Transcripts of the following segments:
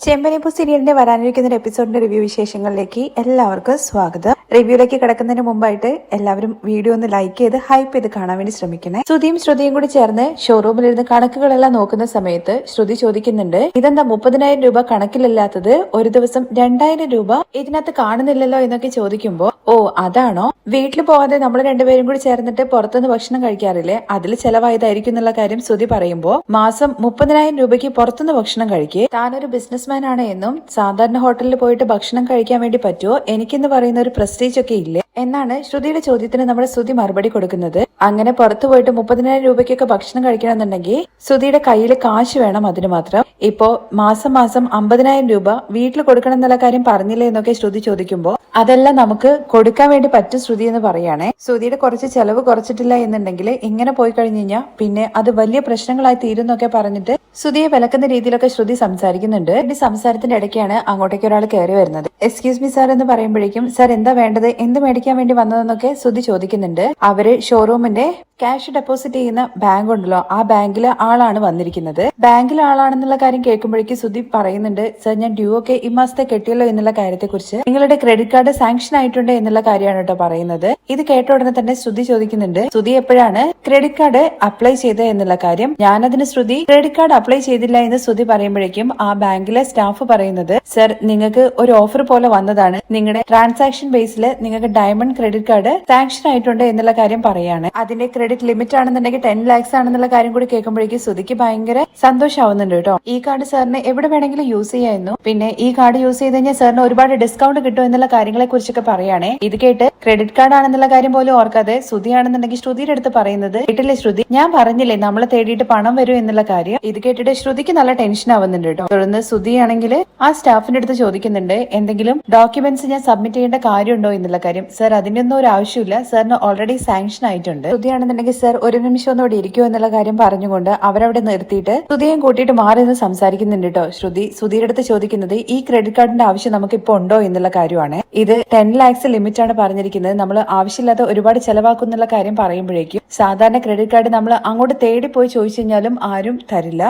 ചെമ്പനിപ്പൂ സീരിയലിന്റെ വരാനിരിക്കുന്ന ഒരു എപ്പിസോഡിന്റെ റിവ്യൂ വിശേഷങ്ങളിലേക്ക് എല്ലാവർക്കും സ്വാഗതം. റിവ്യൂയിലേക്ക് കിടക്കുന്നതിന് മുമ്പായിട്ട് എല്ലാവരും വീഡിയോ ഒന്ന് ലൈക്ക് ചെയ്ത് ഹൈപ്പ് ചെയ്ത് കാണാൻ വേണ്ടി ശ്രമിക്കണേ. ശ്രുതിയും ശ്രുതിയും കൂടി ചേർന്ന് ഷോറൂമിലിരുന്ന് കണക്കുകളെല്ലാം നോക്കുന്ന സമയത്ത് ശ്രുതി ചോദിക്കുന്നുണ്ട്, ഇതെന്താ 30,000 രൂപ കണക്കിലില്ലാത്തത്, ഒരു ദിവസം 2,000 രൂപ ഇതിനകത്ത് കാണുന്നില്ലല്ലോ എന്നൊക്കെ ചോദിക്കുമ്പോ, ഓ അതാണോ, വീട്ടിൽ പോകാതെ നമ്മൾ രണ്ടുപേരും കൂടി ചേർന്നിട്ട് പുറത്തുനിന്ന് ഭക്ഷണം കഴിക്കാറില്ലേ, അതിൽ ചെലവായതായിരിക്കും എന്നുള്ള കാര്യം ശ്രുതി പറയുമ്പോ, മാസം 30,000 രൂപയ്ക്ക് പുറത്തുനിന്ന് ഭക്ഷണം കഴിക്കേ, താനൊരു ബിസിനസ്മാൻ ആണ് എന്നും സാധാരണ ഹോട്ടലിൽ പോയിട്ട് ഭക്ഷണം കഴിക്കാൻ വേണ്ടി പറ്റുമോ, എനിക്കെന്ന് പറയുന്ന ഒരു പ്രസ്റ്റീജ് ഒക്കെ ഇല്ലേ എന്നാണ് ശ്രുതിയുടെ ചോദ്യത്തിന് നമ്മുടെ ശ്രുതി മറുപടി കൊടുക്കുന്നത്. അങ്ങനെ പുറത്തു പോയിട്ട് 30,000 രൂപയ്ക്കൊക്കെ ഭക്ഷണം കഴിക്കണമെന്നുണ്ടെങ്കിൽ ശ്രുതിയുടെ കയ്യിൽ കാശ് വേണം. അതിന് മാത്രം ഇപ്പോ മാസം 50,000 രൂപ വീട്ടിൽ കൊടുക്കണം എന്നുള്ള കാര്യം പറഞ്ഞില്ലേ എന്നൊക്കെ ശ്രുതി ചോദിക്കുമ്പോ, അതെല്ലാം നമുക്ക് കൊടുക്കാൻ വേണ്ടി പറ്റും ശ്രുതി എന്ന് പറയുകയാണെ. ശ്രുതിയുടെ കുറച്ച് ചെലവ് കുറച്ചിട്ടില്ല എന്നുണ്ടെങ്കിൽ ഇങ്ങനെ പോയി കഴിഞ്ഞു കഴിഞ്ഞാൽ പിന്നെ അത് വലിയ പ്രശ്നങ്ങളായി തീരുന്നൊക്കെ പറഞ്ഞിട്ട് ശ്രുതിയെ വിലക്കുന്ന രീതിയിലൊക്കെ ശ്രുതി സംസാരിക്കുന്നുണ്ട്. ഈ സംസാരത്തിന്റെ ഇടയ്ക്കാണ് അങ്ങോട്ടേക്ക് ഒരാൾ കയറി വരുന്നത്. എക്സ്ക്യൂസ് മീ സാർ എന്ന് പറയുമ്പോഴേക്കും, സാർ എന്താ വേണ്ടത്, എന്ത് മേടിക്കാൻ വേണ്ടി വന്നതെന്നൊക്കെ ശ്രുതി ചോദിക്കുന്നുണ്ട്. അവര് ഷോറൂമിന്റെ ക്യാഷ് ഡെപ്പോസിറ്റ് ചെയ്യുന്ന ബാങ്ക് ഉണ്ടല്ലോ, ആ ബാങ്കിലെ ആളാണ് വന്നിരിക്കുന്നത്. ബാങ്കിലെ ആളാണെന്നുള്ള കാര്യം കേൾക്കുമ്പോഴേക്കും ശ്രുതി പറയുന്നുണ്ട്, സർ ഞാൻ ഡ്യൂ ഒക്കെ ഈ മാസത്തെ കെട്ടിയല്ലോ എന്നുള്ള കാര്യത്തെ കുറിച്ച്, നിങ്ങളുടെ ക്രെഡിറ്റ് കാർഡ് സാങ്ഷൻ ആയിട്ടുണ്ട് എന്നുള്ള കാര്യമാണ് കേട്ടോ പറയുന്നത്. ഇത് കേട്ട ഉടനെ തന്നെ ശ്രുതി ചോദിക്കുന്നുണ്ട്, ശ്രുതി എപ്പോഴാണ് ക്രെഡിറ്റ് കാർഡ് അപ്ലൈ ചെയ്തത് എന്നുള്ള കാര്യം. ഞാനതിന് ശ്രുതി ക്രെഡിറ്റ് കാർഡ് അപ്ലൈ ചെയ്തില്ല എന്ന് ശ്രുതി പറയുമ്പോഴേക്കും ആ ബാങ്കിലെ സ്റ്റാഫ് പറയുന്നത്, സർ നിങ്ങൾക്ക് ഒരു ഓഫർ പോലെ വന്നതാണ്, നിങ്ങളുടെ ട്രാൻസാക്ഷൻ ബേസിൽ നിങ്ങൾക്ക് ഡയമണ്ട് ക്രെഡിറ്റ് കാർഡ് സാങ്ഷൻ ആയിട്ടുണ്ട് എന്നുള്ള കാര്യം പറയാണ്. അതിന്റെ ക്രെഡിറ്റ് ലിമിറ്റ് ആണെന്നുണ്ടെങ്കിൽ 10 lakhs ആണെന്നുള്ള കാര്യം കൂടി കേൾക്കുമ്പോഴേക്കും ശ്രുതിക്ക് ഭയങ്കര സന്തോഷമാവുന്നുണ്ട് കേട്ടോ. ഈ കാർഡ് സാറിന് എവിടെ വേണമെങ്കിലും യൂസ് ചെയ്യായിരുന്നു, പിന്നെ ഈ കാർഡ് യൂസ് ചെയ്ത് കഴിഞ്ഞാൽ സാറിന് ഒരുപാട് ഡിസ്കൗണ്ട് കിട്ടും എന്നുള്ള കാര്യങ്ങളെ കുറിച്ചൊക്കെ പറയുകയാണെ. ഇത് കേട്ട് ക്രെഡിറ്റ് കാർഡ് ആണെന്നുള്ള കാര്യം പോലും ഓർക്കാതെ ശ്രുതി ആണെന്നുണ്ടെങ്കിൽ ശ്രുതിയുടെ അടുത്ത് പറയുന്നത്, കേട്ടില്ലേ ശ്രുതി, ഞാൻ പറഞ്ഞില്ലേ നമ്മളെ തേടിയിട്ട് പണം വരും എന്നുള്ള കാര്യം. ഇത് കേട്ടിട്ട് ശ്രുതിക്ക് നല്ല ടെൻഷൻ ആവുന്നുണ്ട് കേട്ടോ. തുടർന്ന് ശ്രുതി ആണെങ്കിൽ ആ സ്റ്റാഫിന്റെ അടുത്ത് ചോദിക്കുന്നുണ്ട്, എന്തെങ്കിലും ഡോക്യുമെന്റ്സ് ഞാൻ സബ്മിറ്റ് ചെയ്യേണ്ട കാര്യമുണ്ടോ എന്നുള്ള കാര്യം. സർ അതിന്റെ ഒന്നും ഒരു ആവശ്യമില്ല, സാറിന് ഓൾറെഡി സാങ്ഷൻ ആയിട്ടുണ്ട്. ശ്രുതി ആണെന്നുണ്ടെങ്കിൽ സർ ഒരു നിമിഷം ഒന്നും ഇവിടെ ഇരിക്കുമോ എന്നുള്ള കാര്യം പറഞ്ഞുകൊണ്ട് അവരവിടെ നിർത്തിയിട്ട് ശ്രുതിയും കൂട്ടിയിട്ട് മാറി നിന്ന് സംസാരിക്കുന്നുണ്ട് കേട്ടോ. ശ്രുതിയുടെ അടുത്ത് ചോദിക്കുന്നത്, ഈ ക്രെഡിറ്റ് കാർഡിന്റെ ആവശ്യം നമുക്ക് ഇപ്പൊ ഉണ്ടോ എന്നുള്ള കാര്യമാണ്. ഇത് 10 lakhs ലിമിറ്റ് ആണ് പറഞ്ഞിരിക്കുന്നത്, നമ്മൾ ആവശ്യമില്ലാതെ ഒരുപാട് ചെലവാക്കുന്നുള്ള കാര്യം പറയുമ്പോഴേക്കും, സാധാരണ ക്രെഡിറ്റ് കാർഡ് നമ്മൾ അങ്ങോട്ട് തേടി പോയി ചോദിച്ചു കഴിഞ്ഞാലും ആരും തരില്ല,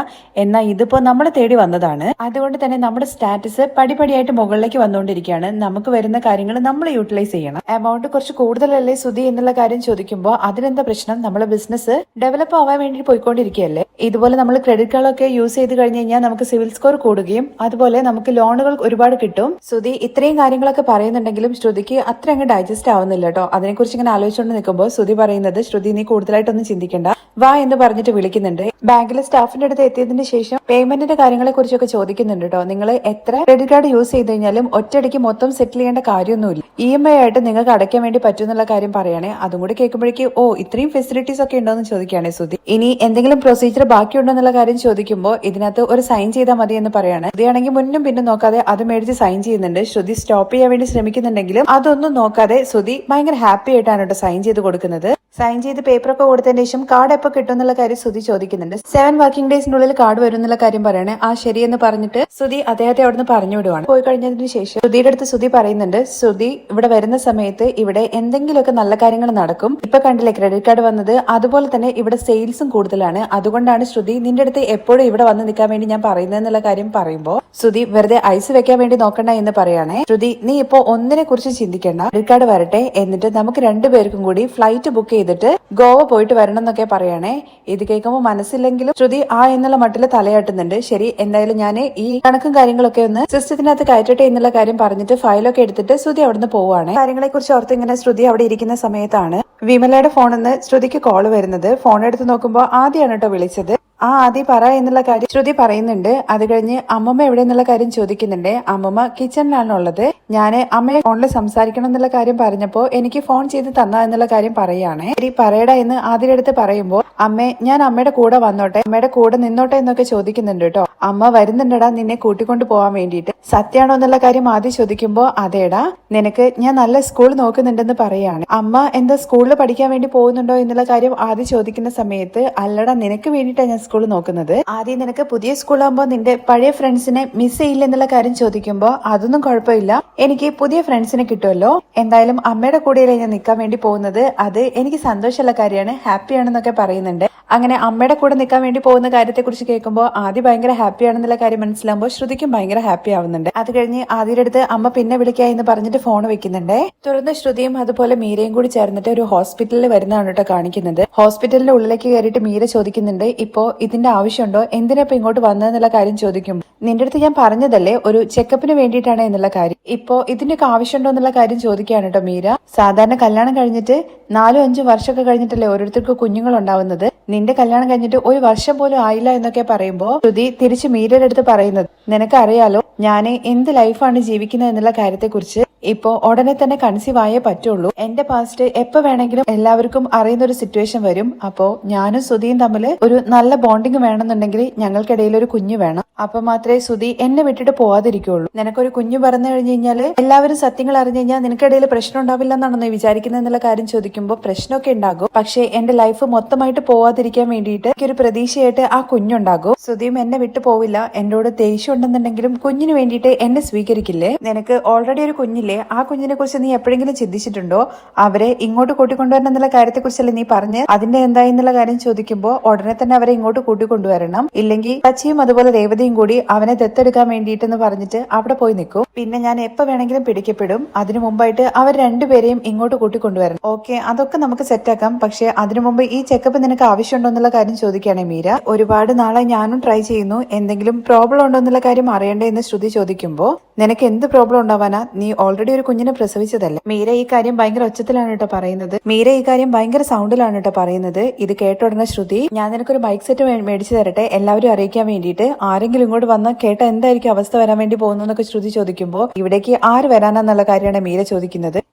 എന്നാൽ ഇതിപ്പോ നമ്മളെ തേടി വന്നതാണ്. അതുകൊണ്ട് തന്നെ നമ്മുടെ സ്റ്റാറ്റസ് പടിപടിയായിട്ട് മുകളിലേക്ക് വന്നുകൊണ്ടിരിക്കുകയാണ്. നമുക്ക് വരുന്ന കാര്യങ്ങൾ നമ്മൾ യൂട്ടിലൈസ് ചെയ്യണം. എമൗണ്ട് കുറച്ച് കൂടുതലല്ലേ ശ്രുതി എന്നുള്ള കാര്യം ചോദിക്കുമ്പോൾ, അതിനെന്താ പ്രശ്നം, നമ്മളെ ബിസിനസ് ഡെവലപ്പ് ആവാൻ വേണ്ടി പോയിക്കൊണ്ടിരിക്കുകയല്ലേ. ഇതുപോലെ നമ്മൾ ക്രെഡിറ്റ് കാർഡൊക്കെ യൂസ് ചെയ്ത് കഴിഞ്ഞ് കഴിഞ്ഞാൽ നമുക്ക് സിവിൽ സ്കോർ കൂടുകയും അതുപോലെ നമുക്ക് ലോണുകൾ ഒരുപാട് കിട്ടും. ശ്രുതി ഇത്രയും കാര്യങ്ങളൊക്കെ പറയുന്നുണ്ടെങ്കിലും ശ്രുതിക്ക് അത്ര അങ്ങ് ഡൈജസ്റ്റ് ആവുന്നില്ല കേട്ടോ. അതിനെക്കുറിച്ച് ഇങ്ങനെ ആലോചിച്ചുകൊണ്ട് നിൽക്കുമ്പോൾ ശ്രുതി പറയുന്നത്, ശ്രുതി നീ കൂടുതലായിട്ടൊന്നും ചിന്തിക്കണ്ട, വാ എന്ന് പറഞ്ഞിട്ട് വിളിക്കുന്നുണ്ട്. ബാങ്കിലെ സ്റ്റാഫിന്റെ അടുത്ത് എത്തിയതിനു ശേഷം പേയ്മെന്റിന്റെ കാര്യങ്ങളെ കുറിച്ചൊക്കെ ചോദിക്കുന്നുണ്ട് കേട്ടോ. നിങ്ങൾ എത്ര ക്രെഡിറ്റ് കാർഡ് യൂസ് ചെയ്ത് കഴിഞ്ഞാലും ഒറ്റയടിക്ക് മൊത്തം സെറ്റിൽ ചെയ്യേണ്ട കാര്യമൊന്നുമില്ല, EMI ആയിട്ട് നിങ്ങൾക്ക് അടയ്ക്കാൻ വേണ്ടി പറ്റുന്നുള്ള കാര്യം പറയണേ. അതും കൂടി കേൾക്കുമ്പോഴേക്കും, ഓ ഇത്രയും ഫെസിലിറ്റീസ് ഒക്കെ ഉണ്ടോ എന്ന് ചോദിക്കുകയാണെ ശ്രുതി. ഇനി എന്തെങ്കിലും പ്രൊസീജിയർ ബാക്കിയുണ്ടോ എന്നുള്ള കാര്യം ചോദിക്കുമ്പോൾ, ഇതിനകത്ത് ഒരു സൈൻ ചെയ്താൽ മതി എന്ന് പറയാണ്. ഇതാണെങ്കിൽ മുന്നും പിന്നും നോക്കാതെ അത് മേടിച്ച് സൈൻ ചെയ്യുന്നുണ്ട്. ശ്രുതി സ്റ്റോപ്പ് ചെയ്യാൻ വേണ്ടി ശ്രമിക്കുന്നുണ്ടെങ്കിലും അതൊന്നും നോക്കാതെ ശ്രുതി ഭയങ്കര ഹാപ്പി ആയിട്ടാണ് കേട്ടോ സൈൻ ചെയ്ത് കൊടുക്കുന്നത്. സൈൻ ചെയ്ത് പേപ്പറൊക്കെ കൊടുത്തതിന് ശേഷം കാർഡ് എപ്പോൾ കിട്ടും എന്നുള്ള കാര്യം ശ്രുതി ചോദിക്കുന്നുണ്ട്. 7 വർക്കിംഗ് ഡേയ്സിനുള്ളിൽ കാർഡ് വരും എന്നുള്ള കാര്യം പറയണേ. ആ ശരിയെന്ന് പറഞ്ഞിട്ട് ശ്രുതി അദ്ദേഹത്തെ അവിടുന്ന് പറഞ്ഞു വിടുവാണ്. പോയി കഴിഞ്ഞതിന് ശേഷം ശ്രുതിയുടെ അടുത്ത് ശ്രുതി പറയുന്നുണ്ട്, ശ്രുതി ഇവിടെ വരുന്ന സമയത്ത് ഇവിടെ എന്തെങ്കിലുമൊക്കെ നല്ല കാര്യങ്ങൾ നടക്കും. ഇപ്പൊ കണ്ടില്ലേ ക്രെഡിറ്റ് കാർഡ് വന്നത്, അതുപോലെ തന്നെ ഇവിടെ സെയിൽസും കൂടുതലാണ്, അതുകൊണ്ടാണ് ശ്രുതി നിന്റെ അടുത്ത് എപ്പോഴും ഇവിടെ വന്ന് നിൽക്കാൻ വേണ്ടി ഞാൻ പറയുന്നതെന്നുള്ള കാര്യം പറയുമ്പോൾ ശ്രുതി വെറുതെ ഐസ് വെക്കാൻ വേണ്ടി നോക്കണ്ട എന്ന് പറയുകയാണെ. ശ്രുതി നീ ഇപ്പോ ഒന്നിനെ കുറിച്ച് ചിന്തിക്കേണ്ട, ക്രെഡിറ്റ് കാർഡ് വരട്ടെ, എന്നിട്ട് നമുക്ക് രണ്ടുപേർക്കും കൂടി ഫ്ലൈറ്റ് ബുക്ക് ചെയ്തിട്ട് ഗോവ പോയിട്ട് വരണം എന്നൊക്കെ പറയണേ. ഇത് കേൾക്കുമ്പോൾ മനസ്സില്ലെങ്കിലും ശ്രുതി ആ എന്നുള്ള മട്ടില് തലയാട്ടുന്നുണ്ട്. ശരി, എന്തായാലും ഞാൻ ഈ കണക്കും കാര്യങ്ങളൊക്കെ ഒന്ന് സിസ്റ്റത്തിനകത്ത് കയറ്റട്ടെ എന്നുള്ള കാര്യം പറഞ്ഞിട്ട് ഫയലൊക്കെ എടുത്തിട്ട് ശ്രുതി അവിടുന്ന് പോവുകയാണ്. കാര്യങ്ങളെ കുറിച്ച് ഓർത്ത് ഇങ്ങനെ ശ്രുതി അവിടെ ഇരിക്കുന്ന സമയത്താണ് വിമലയുടെ ഫോണിൽ നിന്ന് ശ്രുതിക്ക് കോള് വരുന്നത്. ഫോൺ എടുത്ത് നോക്കുമ്പോൾ ആദ്യമാണ് കേട്ടോ വിളിച്ചത്. ആദ്യം പറ എന്നുള്ള കാര്യം ശ്രുതി പറയുന്നുണ്ട്. അത് കഴിഞ്ഞ് അമ്മമ്മ എവിടെ എന്നുള്ള കാര്യം ചോദിക്കുന്നുണ്ട്. അമ്മമ്മ കിച്ചണിലാണുള്ളത്, ഞാന് അമ്മയെ ഫോണിൽ സംസാരിക്കണം എന്നുള്ള കാര്യം പറഞ്ഞപ്പോ എനിക്ക് ഫോൺ ചെയ്ത് തന്ന എന്നുള്ള കാര്യം പറയാണ്. ശരി പറയടാ എന്ന് ആദ്യം അടുത്ത് പറയുമ്പോൾ, അമ്മേ ഞാൻ അമ്മയുടെ കൂടെ വന്നോട്ടെ, അമ്മയുടെ കൂടെ നിന്നോട്ടെ എന്നൊക്കെ ചോദിക്കുന്നുണ്ട് കേട്ടോ. അമ്മ വരുന്നുണ്ടടാ നിന്നെ കൂട്ടിക്കൊണ്ട് പോവാൻ വേണ്ടിയിട്ട്. സത്യാണോ എന്നുള്ള കാര്യം ആദ്യം ചോദിക്കുമ്പോ, അതേടാ നിനക്ക് ഞാൻ നല്ല സ്കൂൾ നോക്കുന്നുണ്ടെന്ന് പറയാണ്. അമ്മ എന്താ സ്കൂളിൽ പഠിക്കാൻ വേണ്ടി പോകുന്നുണ്ടോ എന്നുള്ള കാര്യം ആദ്യം ചോദിക്കുന്ന സമയത്ത്, അല്ലടാ നിനക്ക് വേണ്ടിയിട്ടാ ഞാൻ സ്കൂൾ നോക്കുന്നത്. ആദ്യം നിനക്ക് പുതിയ സ്കൂളാകുമ്പോൾ നിന്റെ പഴയ ഫ്രണ്ട്സിനെ മിസ് ചെയ്യില്ല എന്നുള്ള കാര്യം ചോദിക്കുമ്പോൾ അതൊന്നും കുഴപ്പമില്ല, എനിക്ക് പുതിയ ഫ്രണ്ട്സിനെ കിട്ടുമല്ലോ. എന്തായാലും അമ്മയുടെ കൂടെയല്ലേ ഞാൻ നിൽക്കാൻ വേണ്ടി പോകുന്നത്, അത് എനിക്ക് സന്തോഷമുള്ള കാര്യമാണ്, ഹാപ്പിയാണെന്നൊക്കെ പറയുന്നുണ്ട്. അങ്ങനെ അമ്മയുടെ കൂടെ നിൽക്കാൻ വേണ്ടി പോകുന്ന കാര്യത്തെ കുറിച്ച് കേൾക്കുമ്പോൾ ആദ്യം ഭയങ്കര ഹാപ്പി ആണെന്നുള്ള കാര്യം മനസ്സിലാകുമ്പോൾ ശ്രുതിക്കും ഭയങ്കര ഹാപ്പി ആവുന്നുണ്ട്. അത് കഴിഞ്ഞ് ആദ്യയുടെ അടുത്ത് അമ്മ പിന്നെ വിളിക്കാ എന്ന് പറഞ്ഞിട്ട് ഫോൺ വെക്കുന്നുണ്ട്. തുടർന്ന് ശ്രുതിയും അതുപോലെ മീരയും കൂടി ചേർന്നിട്ട് ഒരു ഹോസ്പിറ്റലിൽ വരുന്നതാണ് കേട്ടോ കാണിക്കുന്നത്. ഹോസ്പിറ്റലിന്റെ ഉള്ളിലേക്ക് കയറിയിട്ട് മീര ചോദിക്കുന്നുണ്ട്, ഇപ്പോ ഇതിന്റെ ആവശ്യമുണ്ടോ, എന്തിനാ ഇപ്പൊ ഇങ്ങോട്ട് വന്നതെന്നുള്ള കാര്യം ചോദിക്കും. നിന്റെ അടുത്ത് ഞാൻ പറഞ്ഞതല്ലേ ഒരു ചെക്കപ്പിന് വേണ്ടിയിട്ടാണ് എന്നുള്ള കാര്യം, ഇപ്പോ ഇതിന്റെയൊക്കെ ആവശ്യമുണ്ടോ എന്നുള്ള കാര്യം ചോദിക്കുകയാണ് കേട്ടോ മീര. സാധാരണ കല്യാണം കഴിഞ്ഞിട്ട് 4-5 വർഷമൊക്കെ കഴിഞ്ഞിട്ടല്ലേ ഓരോരുത്തർക്ക് കുഞ്ഞുങ്ങൾ ഉണ്ടാവുന്നത്, നിന്റെ കല്യാണം കഴിഞ്ഞിട്ട് 1 വർഷം പോലും ആയില്ല എന്നൊക്കെ പറയുമ്പോ ശ്രുതി തിരിച്ച് മീരയുടെ അടുത്ത് പറയുന്നത്, നിനക്കറിയാലോ ഞാൻ എന്ത് ലൈഫാണ് ജീവിക്കുന്നത് എന്നുള്ള കാര്യത്തെ കുറിച്ച്, ഇപ്പോ ഉടനെ തന്നെ കൺസീവ് ആയേ പറ്റുള്ളൂ. എന്റെ പാസ്റ്റ് എപ്പോ വേണമെങ്കിലും എല്ലാവർക്കും അറിയുന്ന ഒരു സിറ്റുവേഷൻ വരും. അപ്പോ ഞാനും ശ്രുതിയും തമ്മിൽ ഒരു നല്ല ബോണ്ടിങ് വേണമെന്നുണ്ടെങ്കിൽ ഞങ്ങൾക്കിടയിൽ ഒരു കുഞ്ഞു വേണം. അപ്പൊ മാത്രമേ ശ്രുതി എന്നെ വിട്ടിട്ട് പോവാതിരിക്കുള്ളൂ. നിനക്കൊരു കുഞ്ഞു പറഞ്ഞു കഴിഞ്ഞു കഴിഞ്ഞാൽ എല്ലാവരും സത്യങ്ങൾ അറിഞ്ഞു കഴിഞ്ഞാൽ നിനക്കിടയിൽ പ്രശ്നം ഉണ്ടാവില്ല എന്നാണോ നീ വിചാരിക്കുന്നത് എന്നുള്ള കാര്യം ചോദിക്കുമ്പോൾ പ്രശ്നമൊക്കെ ഉണ്ടാകും, പക്ഷെ എന്റെ ലൈഫ് മൊത്തമായിട്ട് പോവാതിരിക്കാൻ വേണ്ടിയിട്ട് എനിക്കൊരു പ്രതീക്ഷയായിട്ട് ആ കുഞ്ഞുണ്ടാകും. ശ്രുതിയും എന്നെ വിട്ടു പോവില്ല, എന്നോട് ദേഷ്യം ഉണ്ടെന്നുണ്ടെങ്കിലും കുഞ്ഞിന് വേണ്ടിയിട്ട് എന്നെ സ്വീകരിക്കില്ലേ. നിനക്ക് ഓൾറെഡി ഒരു കുഞ്ഞില്ലേ, ആ കുഞ്ഞിനെ കുറിച്ച് നീ എപ്പോഴെങ്കിലും ചിന്തിച്ചിട്ടുണ്ടോ, അവരെ ഇങ്ങോട്ട് കൂട്ടിക്കൊണ്ടുവരണം എന്നുള്ള കാര്യത്തെ കുറിച്ചല്ലേ നീ പറഞ്ഞ്, അതിന്റെ എന്തായി എന്നുള്ള കാര്യം ചോദിക്കുമ്പോൾ ഉടനെ തന്നെ അവരെ ഇങ്ങോട്ട് കൂട്ടിക്കൊണ്ടുവരണം, ഇല്ലെങ്കിൽ സച്ചിയും അതുപോലെ രേവതിയും കൂടി അവനെ ദത്തെടുക്കാൻ വേണ്ടിയിട്ടെന്ന് പറഞ്ഞിട്ട് അവിടെ പോയി നിൽക്കും. പിന്നെ ഞാൻ എപ്പോ വേണമെങ്കിലും പിടിക്കപ്പെടും, അതിനു മുമ്പായിട്ട് അവർ രണ്ടുപേരെയും ഇങ്ങോട്ട് കൂട്ടിക്കൊണ്ടുവരണം. ഓക്കെ, അതൊക്കെ നമുക്ക് സെറ്റാക്കാം, പക്ഷെ അതിനു മുമ്പ് ഈ ചെക്കപ്പ് നിനക്ക് ആവശ്യമുണ്ടോ എന്നുള്ള കാര്യം ചോദിക്കുകയാണ് മീര. ഒരുപാട് നാളെ ഞാനും ട്രൈ ചെയ്യുന്നു, എന്തെങ്കിലും പ്രോബ്ലം ഉണ്ടോ എന്നുള്ള കാര്യം അറിയണ്ടേ എന്ന് ശ്രുതി ചോദിക്കുമ്പോൾ, നിനക്ക് എന്ത് പ്രോബ്ലം ഉണ്ടാവാനാ, നീ ഓൾറെഡി ഒരു കുഞ്ഞിനെ പ്രസവിച്ചതല്ലേ. മീര ഈ കാര്യം ഭയങ്കര ഒച്ചത്തിലാണ് കേട്ടോ പറയുന്നത്, മീര ഈ കാര്യം ഭയങ്കര സൗണ്ടിലാണ് കേട്ടോ പറയുന്നത്. ഇത് കേട്ട ഉടനെ ശ്രുതി, ഞാൻ നിനക്കൊരു ബൈക്ക് സെറ്റ് മേടിച്ചു തരട്ടെ എല്ലാവരും അറിയിക്കാൻ വേണ്ടിയിട്ട്, ആരെങ്കിലും ഇങ്ങോട്ട് വന്ന് കേട്ട എന്തായിരിക്കും അവസ്ഥ വരാൻ വേണ്ടി പോകുന്നൊക്കെ ശ്രുതി ചോദിക്കുമ്പോൾ, ഇവിടേക്ക് ആര് വരാനെന്നുള്ള കാര്യമാണ് മീര ചോദിക്കുന്നത്.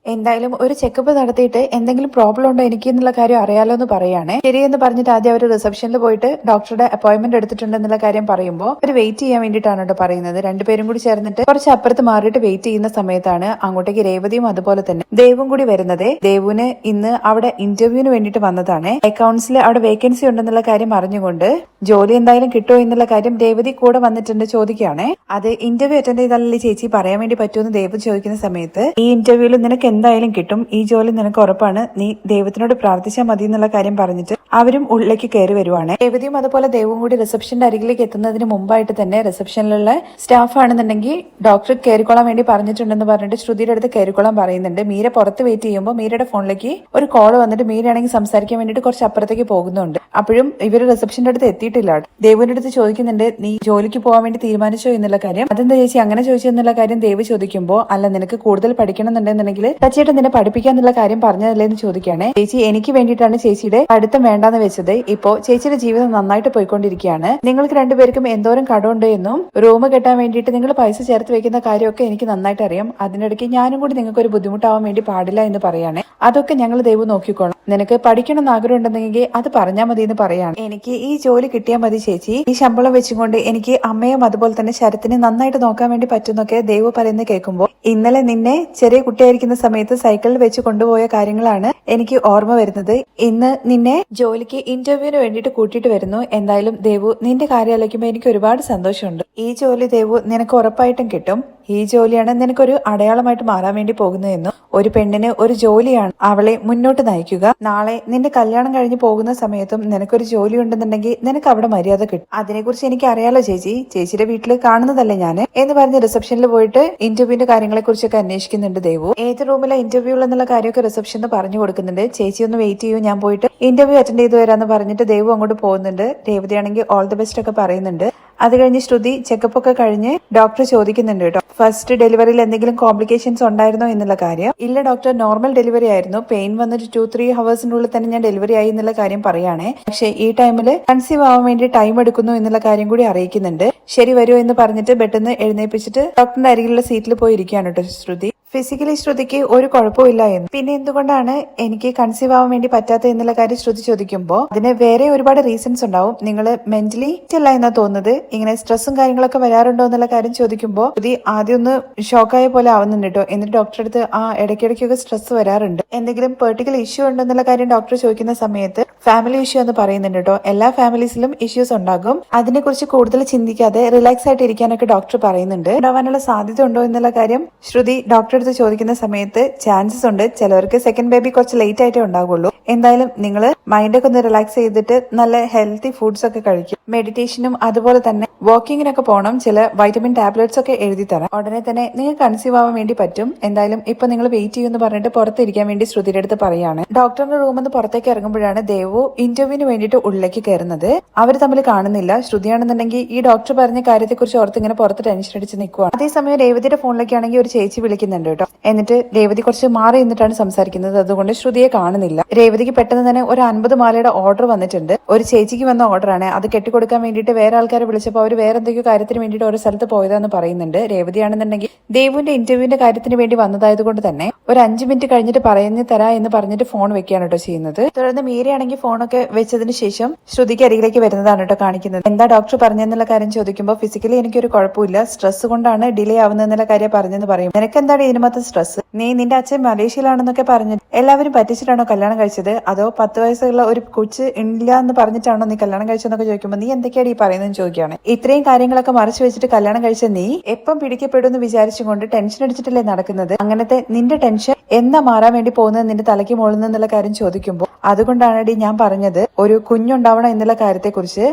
എന്തായാലും ഒരു ചെക്കപ്പ് നടത്തിയിട്ട് എന്തെങ്കിലും പ്രോബ്ലം ഉണ്ടോ എനിക്ക് എന്നുള്ള കാര്യം അറിയാലോ എന്ന് പറയാണ്. ശരിയെന്ന് പറഞ്ഞിട്ട് ആദ്യം അവർ റിസപ്ഷനിൽ പോയിട്ട് ഡോക്ടറുടെ അപ്പോയിന്റ്മെന്റ് എടുത്തിട്ടുണ്ടെന്നുള്ള കാര്യം പറയുമ്പോൾ അവർ വെയിറ്റ് ചെയ്യാൻ വേണ്ടിയിട്ടാണ് കേട്ടോ പറയുന്നത്. രണ്ടുപേരും കൂടി ചേർന്നിട്ട് കുറച്ച് അപ്പുറത്ത് മാറിയിട്ട് വെയിറ്റ് ചെയ്യുന്ന സമയത്താണ് അങ്ങോട്ടേക്ക് രേവതിയും അതുപോലെ തന്നെ ദേവും കൂടി വരുന്നത്. ദേവുന് ഇന്ന് അവിടെ ഇന്റർവ്യൂവിന് വേണ്ടിയിട്ട് വന്നതാണ്. അക്കൗണ്ട്സിൽ അവിടെ വേക്കൻസി ഉണ്ടെന്നുള്ള കാര്യം അറിഞ്ഞുകൊണ്ട് ജോലി എന്തായാലും കിട്ടുമോ എന്നുള്ള കാര്യം രേവതി കൂടെ വന്നിട്ടുണ്ട് ചോദിക്കുകയാണ്. അത് ഇന്റർവ്യൂ അറ്റൻഡ് ചെയ്താലല്ലേ ചേച്ചി പറയാൻ വേണ്ടി പറ്റുമെന്ന് ദേവ് ചോദിക്കുന്ന സമയത്ത്, ഈ ഇന്റർവ്യൂവിൽ നിനക്ക് എന്തായാലും കിട്ടും, ഈ ജോലി നിനക്ക് ഉറപ്പാണ്, നീ ദൈവത്തിനോട് പ്രാർത്ഥിച്ചാൽ മതി എന്നുള്ള കാര്യം പറഞ്ഞിട്ട് അവരും ഉള്ളിലേക്ക് കയറി വരുവാണ്. രേവതിയും അതുപോലെ ദേവും കൂടി റിസപ്ഷന്റെ അരികിലേക്ക് എത്തുന്നതിന് മുമ്പായിട്ട് തന്നെ റിസപ്ഷനിലുള്ള സ്റ്റാഫ് ആണെന്നുണ്ടെങ്കിൽ ഡോക്ടർ കയറിക്കൊള്ളാൻ വേണ്ടി പറഞ്ഞിട്ടുണ്ടെന്ന് പറഞ്ഞിട്ട് ശ്രുതിയുടെ അടുത്ത് കയറിക്കൊള്ളാൻ പറയുന്നുണ്ട്. മീര പുറത്ത് വെയിറ്റ് ചെയ്യുമ്പോൾ മീരയുടെ ഫോണിലേക്ക് ഒരു കോൾ വന്നിട്ട് മീരയാണെങ്കിൽ സംസാരിക്കാൻ വേണ്ടിയിട്ട് കുറച്ച് അപ്പുറത്തേക്ക് പോകുന്നുണ്ട്. അപ്പോഴും ഇവര് റിസപ്ഷന്റെ അടുത്ത് എത്തിയിട്ടില്ല. ദേവിന്റെ അടുത്ത് ചോദിക്കുന്നുണ്ട്, നീ ജോലിക്ക് പോകാൻ വേണ്ടി തീരുമാനിച്ചോ എന്നുള്ള കാര്യം. അതെന്താ ചേച്ചി അങ്ങനെ ചോദിച്ചു എന്നുള്ള കാര്യം ദേവ് ചോദിക്കുമ്പോൾ, അല്ല നിനക്ക് കൂടുതൽ പഠിക്കണം എന്നുണ്ടെന്നുണ്ടെങ്കിൽ സച്ചിയേട്ടൻ നിന്നെ പഠിപ്പിക്കാന്നുള്ള കാര്യം പറഞ്ഞതല്ലേ എന്ന് ചോദിക്കുകയാണ്. ചേച്ചി എനിക്ക് വേണ്ടിയിട്ടാണ് ചേച്ചിയുടെ പഠിത്തം വേണ്ടാന്ന് വെച്ചത്, ഇപ്പോ ചേച്ചിയുടെ ജീവിതം നന്നായിട്ട് പോയിക്കൊണ്ടിരിക്കുകയാണ്, നിങ്ങൾക്ക് രണ്ടുപേർക്കും എന്തോരം കടമുണ്ട് എന്നും റൂം കെട്ടാൻ വേണ്ടിയിട്ട് നിങ്ങൾ പൈസ ചേർത്ത് വെക്കുന്ന കാര്യമൊക്കെ എനിക്ക് നന്നായിട്ട് അറിയാം, അതിനിടയ്ക്ക് ഞാനും കൂടി നിങ്ങൾക്ക് ഒരു ബുദ്ധിമുട്ടാവാൻ വേണ്ടി പാടില്ല എന്ന് പറയാണ്. അതൊക്കെ ഞങ്ങൾ ദൈവ നോക്കിക്കോളാം, നിനക്ക് പഠിക്കണം എന്ന് ആഗ്രഹം ഉണ്ടെന്നെങ്കിൽ അത് പറഞ്ഞാൽ മതി എന്ന് പറയാണ്. എനിക്ക് ഈ ജോലി കിട്ടിയാൽ മതി ചേച്ചി, ഈ ശമ്പളം വെച്ചുകൊണ്ട് എനിക്ക് അമ്മയും അതുപോലെ തന്നെ ശരത്തിനെ നന്നായിട്ട് നോക്കാൻ വേണ്ടി പറ്റുന്നൊക്കെ ദേവ് പറയുന്നത് കേൾക്കുമ്പോൾ, ഇന്നലെ നിന്നെ ചെറിയ കുട്ടിയായിരിക്കുന്ന സമയത്ത് സൈക്കിളിൽ വെച്ച് കൊണ്ടുപോയ കാര്യങ്ങളാണ് എനിക്ക് ഓർമ്മ വരുന്നത്. ഇന്ന് നിന്നെ ജോലിക്ക് ഇന്റർവ്യൂവിന് വേണ്ടിയിട്ട് കൂട്ടിയിട്ട് വരുന്നു. എന്തായാലും ദേവു നിന്റെ കാര്യം ആലോചിക്കുമ്പോൾ എനിക്ക് ഒരുപാട് സന്തോഷമുണ്ട്. ഈ ജോലി ദേവു നിനക്ക് ഉറപ്പായിട്ടും കിട്ടും, ഈ ജോലിയാണ് നിനക്കൊരു അടയാളമായിട്ട് മാറാൻ വേണ്ടി പോകുന്നതെന്നും, ഒരു പെണ്ണിന് ഒരു ജോലിയാണ് അവളെ മുന്നോട്ട് നയിക്കുക. നാളെ നിന്റെ കല്യാണം കഴിഞ്ഞ് പോകുന്ന സമയത്തും നിനക്കൊരു ജോലി ഉണ്ടെന്നുണ്ടെങ്കിൽ നിനക്ക് അവിടെ മര്യാദ കിട്ടും. അതിനെക്കുറിച്ച് എനിക്ക് അറിയാലോ ചേച്ചി, ചേച്ചിയുടെ വീട്ടിൽ കാണുന്നതല്ലേ ഞാൻ എന്ന് പറഞ്ഞ് റിസപ്ഷനിൽ പോയിട്ട് ഇന്റർവ്യൂവിന്റെ കാര്യങ്ങളെ കുറിച്ചൊക്കെ അന്വേഷിക്കുന്നുണ്ട് ദേവു. ഏത് റൂമിലെ ഇന്റർവ്യൂ എന്നുള്ള കാര്യമൊക്കെ റിസപ്ഷനിൽ പറഞ്ഞു കൊടുക്കുന്നുണ്ട്. ചേച്ചി ഒന്ന് വെയിറ്റ് ചെയ്യൂ, ഞാൻ പോയിട്ട് ഇന്റർവ്യൂ അറ്റൻഡ് ചെയ്തു വരാന്ന് പറഞ്ഞിട്ട് ദേവു അങ്ങോട്ട് പോകുന്നുണ്ട്. രേവതിയാണെങ്കിൽ ഓൾ ദി ബെസ്റ്റ് ഒക്കെ പറയുന്നുണ്ട്. അത് കഴിഞ്ഞ് ശ്രുതി ചെക്കപ്പ് ഒക്കെ കഴിഞ്ഞ് ഡോക്ടർ ചോദിക്കുന്നുണ്ട് കേട്ടോ, ഫസ്റ്റ് ഡെലിവറിയിൽ എന്തെങ്കിലും കോംപ്ലിക്കേഷൻസ് ഉണ്ടായിരുന്നോ എന്നുള്ള കാര്യം. ഇല്ല ഡോക്ടർ, നോർമൽ ഡെലിവറി ആയിരുന്നു, പെയിൻ വന്നിട്ട് 2-3 ഹവേഴ്സിനുള്ളിൽ തന്നെ ഞാൻ ഡെലിവറി ആയി എന്നുള്ള കാര്യം പറയുകയാണേ. പക്ഷെ ഈ ടൈമിൽ കൺസീവ് ആവാൻ വേണ്ടി ടൈം എടുക്കുന്നു എന്നുള്ള കാര്യം കൂടി അറിയിക്കുന്നുണ്ട്. ശരി വരൂ എന്ന് പറഞ്ഞിട്ട് പെട്ടെന്ന് എഴുന്നേപ്പിച്ചിട്ട് ഡോക്ടറിന്റെ അരികിലുള്ള സീറ്റിൽ പോയി ഇരിക്കുകയാണ് കേട്ടോ ശ്രുതി. ഫിസിക്കലി ശ്രുതിക്ക് ഒരു കുഴപ്പമില്ല എന്ന്. പിന്നെ എന്തുകൊണ്ടാണ് എനിക്ക് കൺസീവ് ആവാൻ വേണ്ടി പറ്റാത്ത എന്നുള്ള കാര്യം ശ്രുതി ചോദിക്കുമ്പോൾ അതിന് വേറെ ഒരുപാട് റീസൺസ് ഉണ്ടാവും. നിങ്ങൾ മെന്റലി അല്ല എന്നാ തോന്നുന്നത്, ഇങ്ങനെ സ്ട്രെസ്സും കാര്യങ്ങളൊക്കെ വരാറുണ്ടോ എന്നുള്ള കാര്യം ചോദിക്കുമ്പോൾ ശ്രുതി ആദ്യം ഒന്ന് ഷോക്കായ പോലെ ആവുന്നുണ്ട് കേട്ടോ. എന്നിട്ട് ഡോക്ടറെ അടുത്ത് ഇടയ്ക്കിടയ്ക്കൊക്കെ സ്ട്രെസ് വരാറുണ്ട്, എന്തെങ്കിലും പെർട്ടിക്കുലർ ഇഷ്യൂ ഉണ്ടെന്നുള്ള കാര്യം ഡോക്ടർ ചോദിക്കുന്ന സമയത്ത് ഫാമിലി ഇഷ്യൂ എന്ന് പറയുന്നുണ്ട് കേട്ടോ. എല്ലാ ഫാമിലീസിലും ഇഷ്യൂസ് ഉണ്ടാകും, അതിനെക്കുറിച്ച് കൂടുതൽ ചിന്തിക്കാതെ റിലാക്സ് ആയിട്ട് ഇരിക്കാനൊക്കെ ഡോക്ടർ പറയുന്നുണ്ട്. ഉണ്ടാവാനുള്ള സാധ്യത ഉണ്ടോ എന്നുള്ള കാര്യം ശ്രുതി ഡോക്ടറെ അടുത്ത് ചോദിക്കുന്ന സമയത്ത് ചാൻസസ് ഉണ്ട്. ചിലവർക്ക് സെക്കൻഡ് ബേബി കുറച്ച് ലേറ്റ് ആയിട്ടേ ഉണ്ടാകുള്ളൂ. എന്തായാലും നിങ്ങൾ മൈൻഡൊക്കെ ഒന്ന് റിലാക്സ് ചെയ്തിട്ട് നല്ല ഹെൽത്തി ഫുഡ്സ് ഒക്കെ കഴിക്കും. മെഡിറ്റേഷനും അതുപോലെ തന്നെ വാക്കിങ്ങിനൊക്കെ പോകണം. ചില വൈറ്റമിൻ ടാബ്ലറ്റ്സ് ഒക്കെ എഴുതി തരാം. ഉടനെ തന്നെ നിങ്ങൾക്ക് കൺസീവ് ആവാൻ വേണ്ടി പറ്റും. എന്തായാലും ഇപ്പൊ നിങ്ങൾ വെയിറ്റ് ചെയ്യുമെന്ന് പറഞ്ഞിട്ട് പുറത്തിരിക്കാൻ വേണ്ടി ശ്രുതിയുടെ അടുത്ത് പറയാണ്. ഡോക്ടറിന്റെ റൂമിൽ നിന്ന് പുറത്തേക്ക് ഇറങ്ങുമ്പോഴാണ് ദേവു ഇന്റർവ്യൂവിന് വേണ്ടിയിട്ട് ഉള്ളിലേക്ക് കയറുന്നത്. അവർ തമ്മിൽ കാണുന്നില്ല. ശ്രുതിയാണെന്നുണ്ടെങ്കിൽ ഈ ഡോക്ടർ പറഞ്ഞ കാര്യത്തെക്കുറിച്ച് ഓർത്ത് ഇങ്ങനെ പുറത്ത് ടെൻഷൻ അടിച്ച് നിൽക്കുകയാണ്. അതേസമയം രേവതിയുടെ ഫോണിലേക്കാണെങ്കിൽ ഒരു ചേച്ചി വിളിക്കുന്നുണ്ട് കേട്ടോ. എന്നിട്ട് രേവതി കുറച്ച് മാറി നിന്നിട്ടാണ് സംസാരിക്കുന്നത്. അതുകൊണ്ട് ശ്രുതിയെ കാണുന്നില്ല. രേവതിക്ക് പെട്ടെന്ന് തന്നെ ഒരു 50 മാലയുടെ ഓർഡർ വന്നിട്ടുണ്ട്. ഒരു ചേച്ചിക്ക് വന്ന ഓർഡറാണ്. അത് കെട്ടിക്കൊടുക്കാൻ വേണ്ടിയിട്ട് വേറെ ആൾക്കാരെ വിളിച്ചപ്പോൾ അവർ വേറെ എന്തൊക്കെയോ കാര്യത്തിന് വേണ്ടിയിട്ട് ഓരോ സ്ഥലത്ത് പോയതാന്ന് പറയുന്നുണ്ട്. രേവതിയാണെന്നുണ്ടെങ്കിൽ ദേവുവിന്റെ ഇന്റർവ്യൂവിന്റെ കാര്യത്തിന് വേണ്ടി വന്നതായതുകൊണ്ട് തന്നെ ഒരു 5 മിനിറ്റ് കഴിഞ്ഞിട്ട് പറഞ്ഞു തരാ എന്ന് പറഞ്ഞിട്ട് ഫോൺ വെക്കുകയാണ് കേട്ടോ ചെയ്യുന്നത്. തുടർന്ന് മീരയാണെങ്കിൽ ഫോണൊക്കെ വെച്ചതിന് ശേഷം ശ്രുതിക്ക് അരികിലേക്ക് വരുന്നതാണ് കേട്ടോ കാണിക്കുന്നത്. എന്താ ഡോക്ടർ പറഞ്ഞെന്നുള്ള കാര്യം ചോദിക്കുമ്പോൾ ഫിസിക്കലി എനിക്കൊരു കുഴപ്പമില്ല, സ്ട്രെസ് കൊണ്ടാണ് ഡിലേ ആവുന്നതെന്നുള്ള കാര്യം പറഞ്ഞെന്ന് പറയും. നിനക്ക് എന്താണ് ഇതിന് മാത്രം സ്ട്രെസ്? നീ നിന്റെ അച്ഛൻ മലേഷ്യയിലാണെന്നൊക്കെ പറഞ്ഞു എല്ലാവരും പറ്റിച്ചിട്ടാണോ കല്യാണം കഴിച്ചത്? അതോ 10 വയസ്സുള്ള ഒരു കൊച്ച് ഇല്ല എന്ന് പറഞ്ഞിട്ടാണോ നീ കല്യാണം കഴിച്ചതെന്നൊക്കെ ചോദിക്കുമ്പോൾ നീ എന്തൊക്കെയാണ് ഈ പറയുന്നതെന്ന് ചോദിക്കുകയാണ്. ഇത്രയും കാര്യങ്ങളൊക്കെ മറച്ചു വെച്ചിട്ട് കല്യാണം കഴിച്ച നീ എപ്പം പിടിക്കപ്പെടുമെന്ന് വിചാരിച്ചുകൊണ്ട് ടെൻഷൻ അടിച്ചിട്ടല്ലേ നടക്കുന്നത്? അങ്ങനത്തെ നിന്റെ ടെൻഷൻ എന്നാ മാറാൻ വേണ്ടി പോകുന്നത് നിന്റെ തലയ്ക്ക് മുകളിൽ കാര്യം ചോദിക്കുമ്പോൾ അതുകൊണ്ടാണ് ഞാൻ പറഞ്ഞത് ഒരു കുഞ്ഞുണ്ടാവണം എന്നുള്ള കാര്യത്തെ കുറിച്ച്.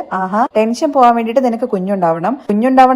ടെൻഷൻ പോകാൻ വേണ്ടിയിട്ട് നിനക്ക് കുഞ്ഞുണ്ടാവണം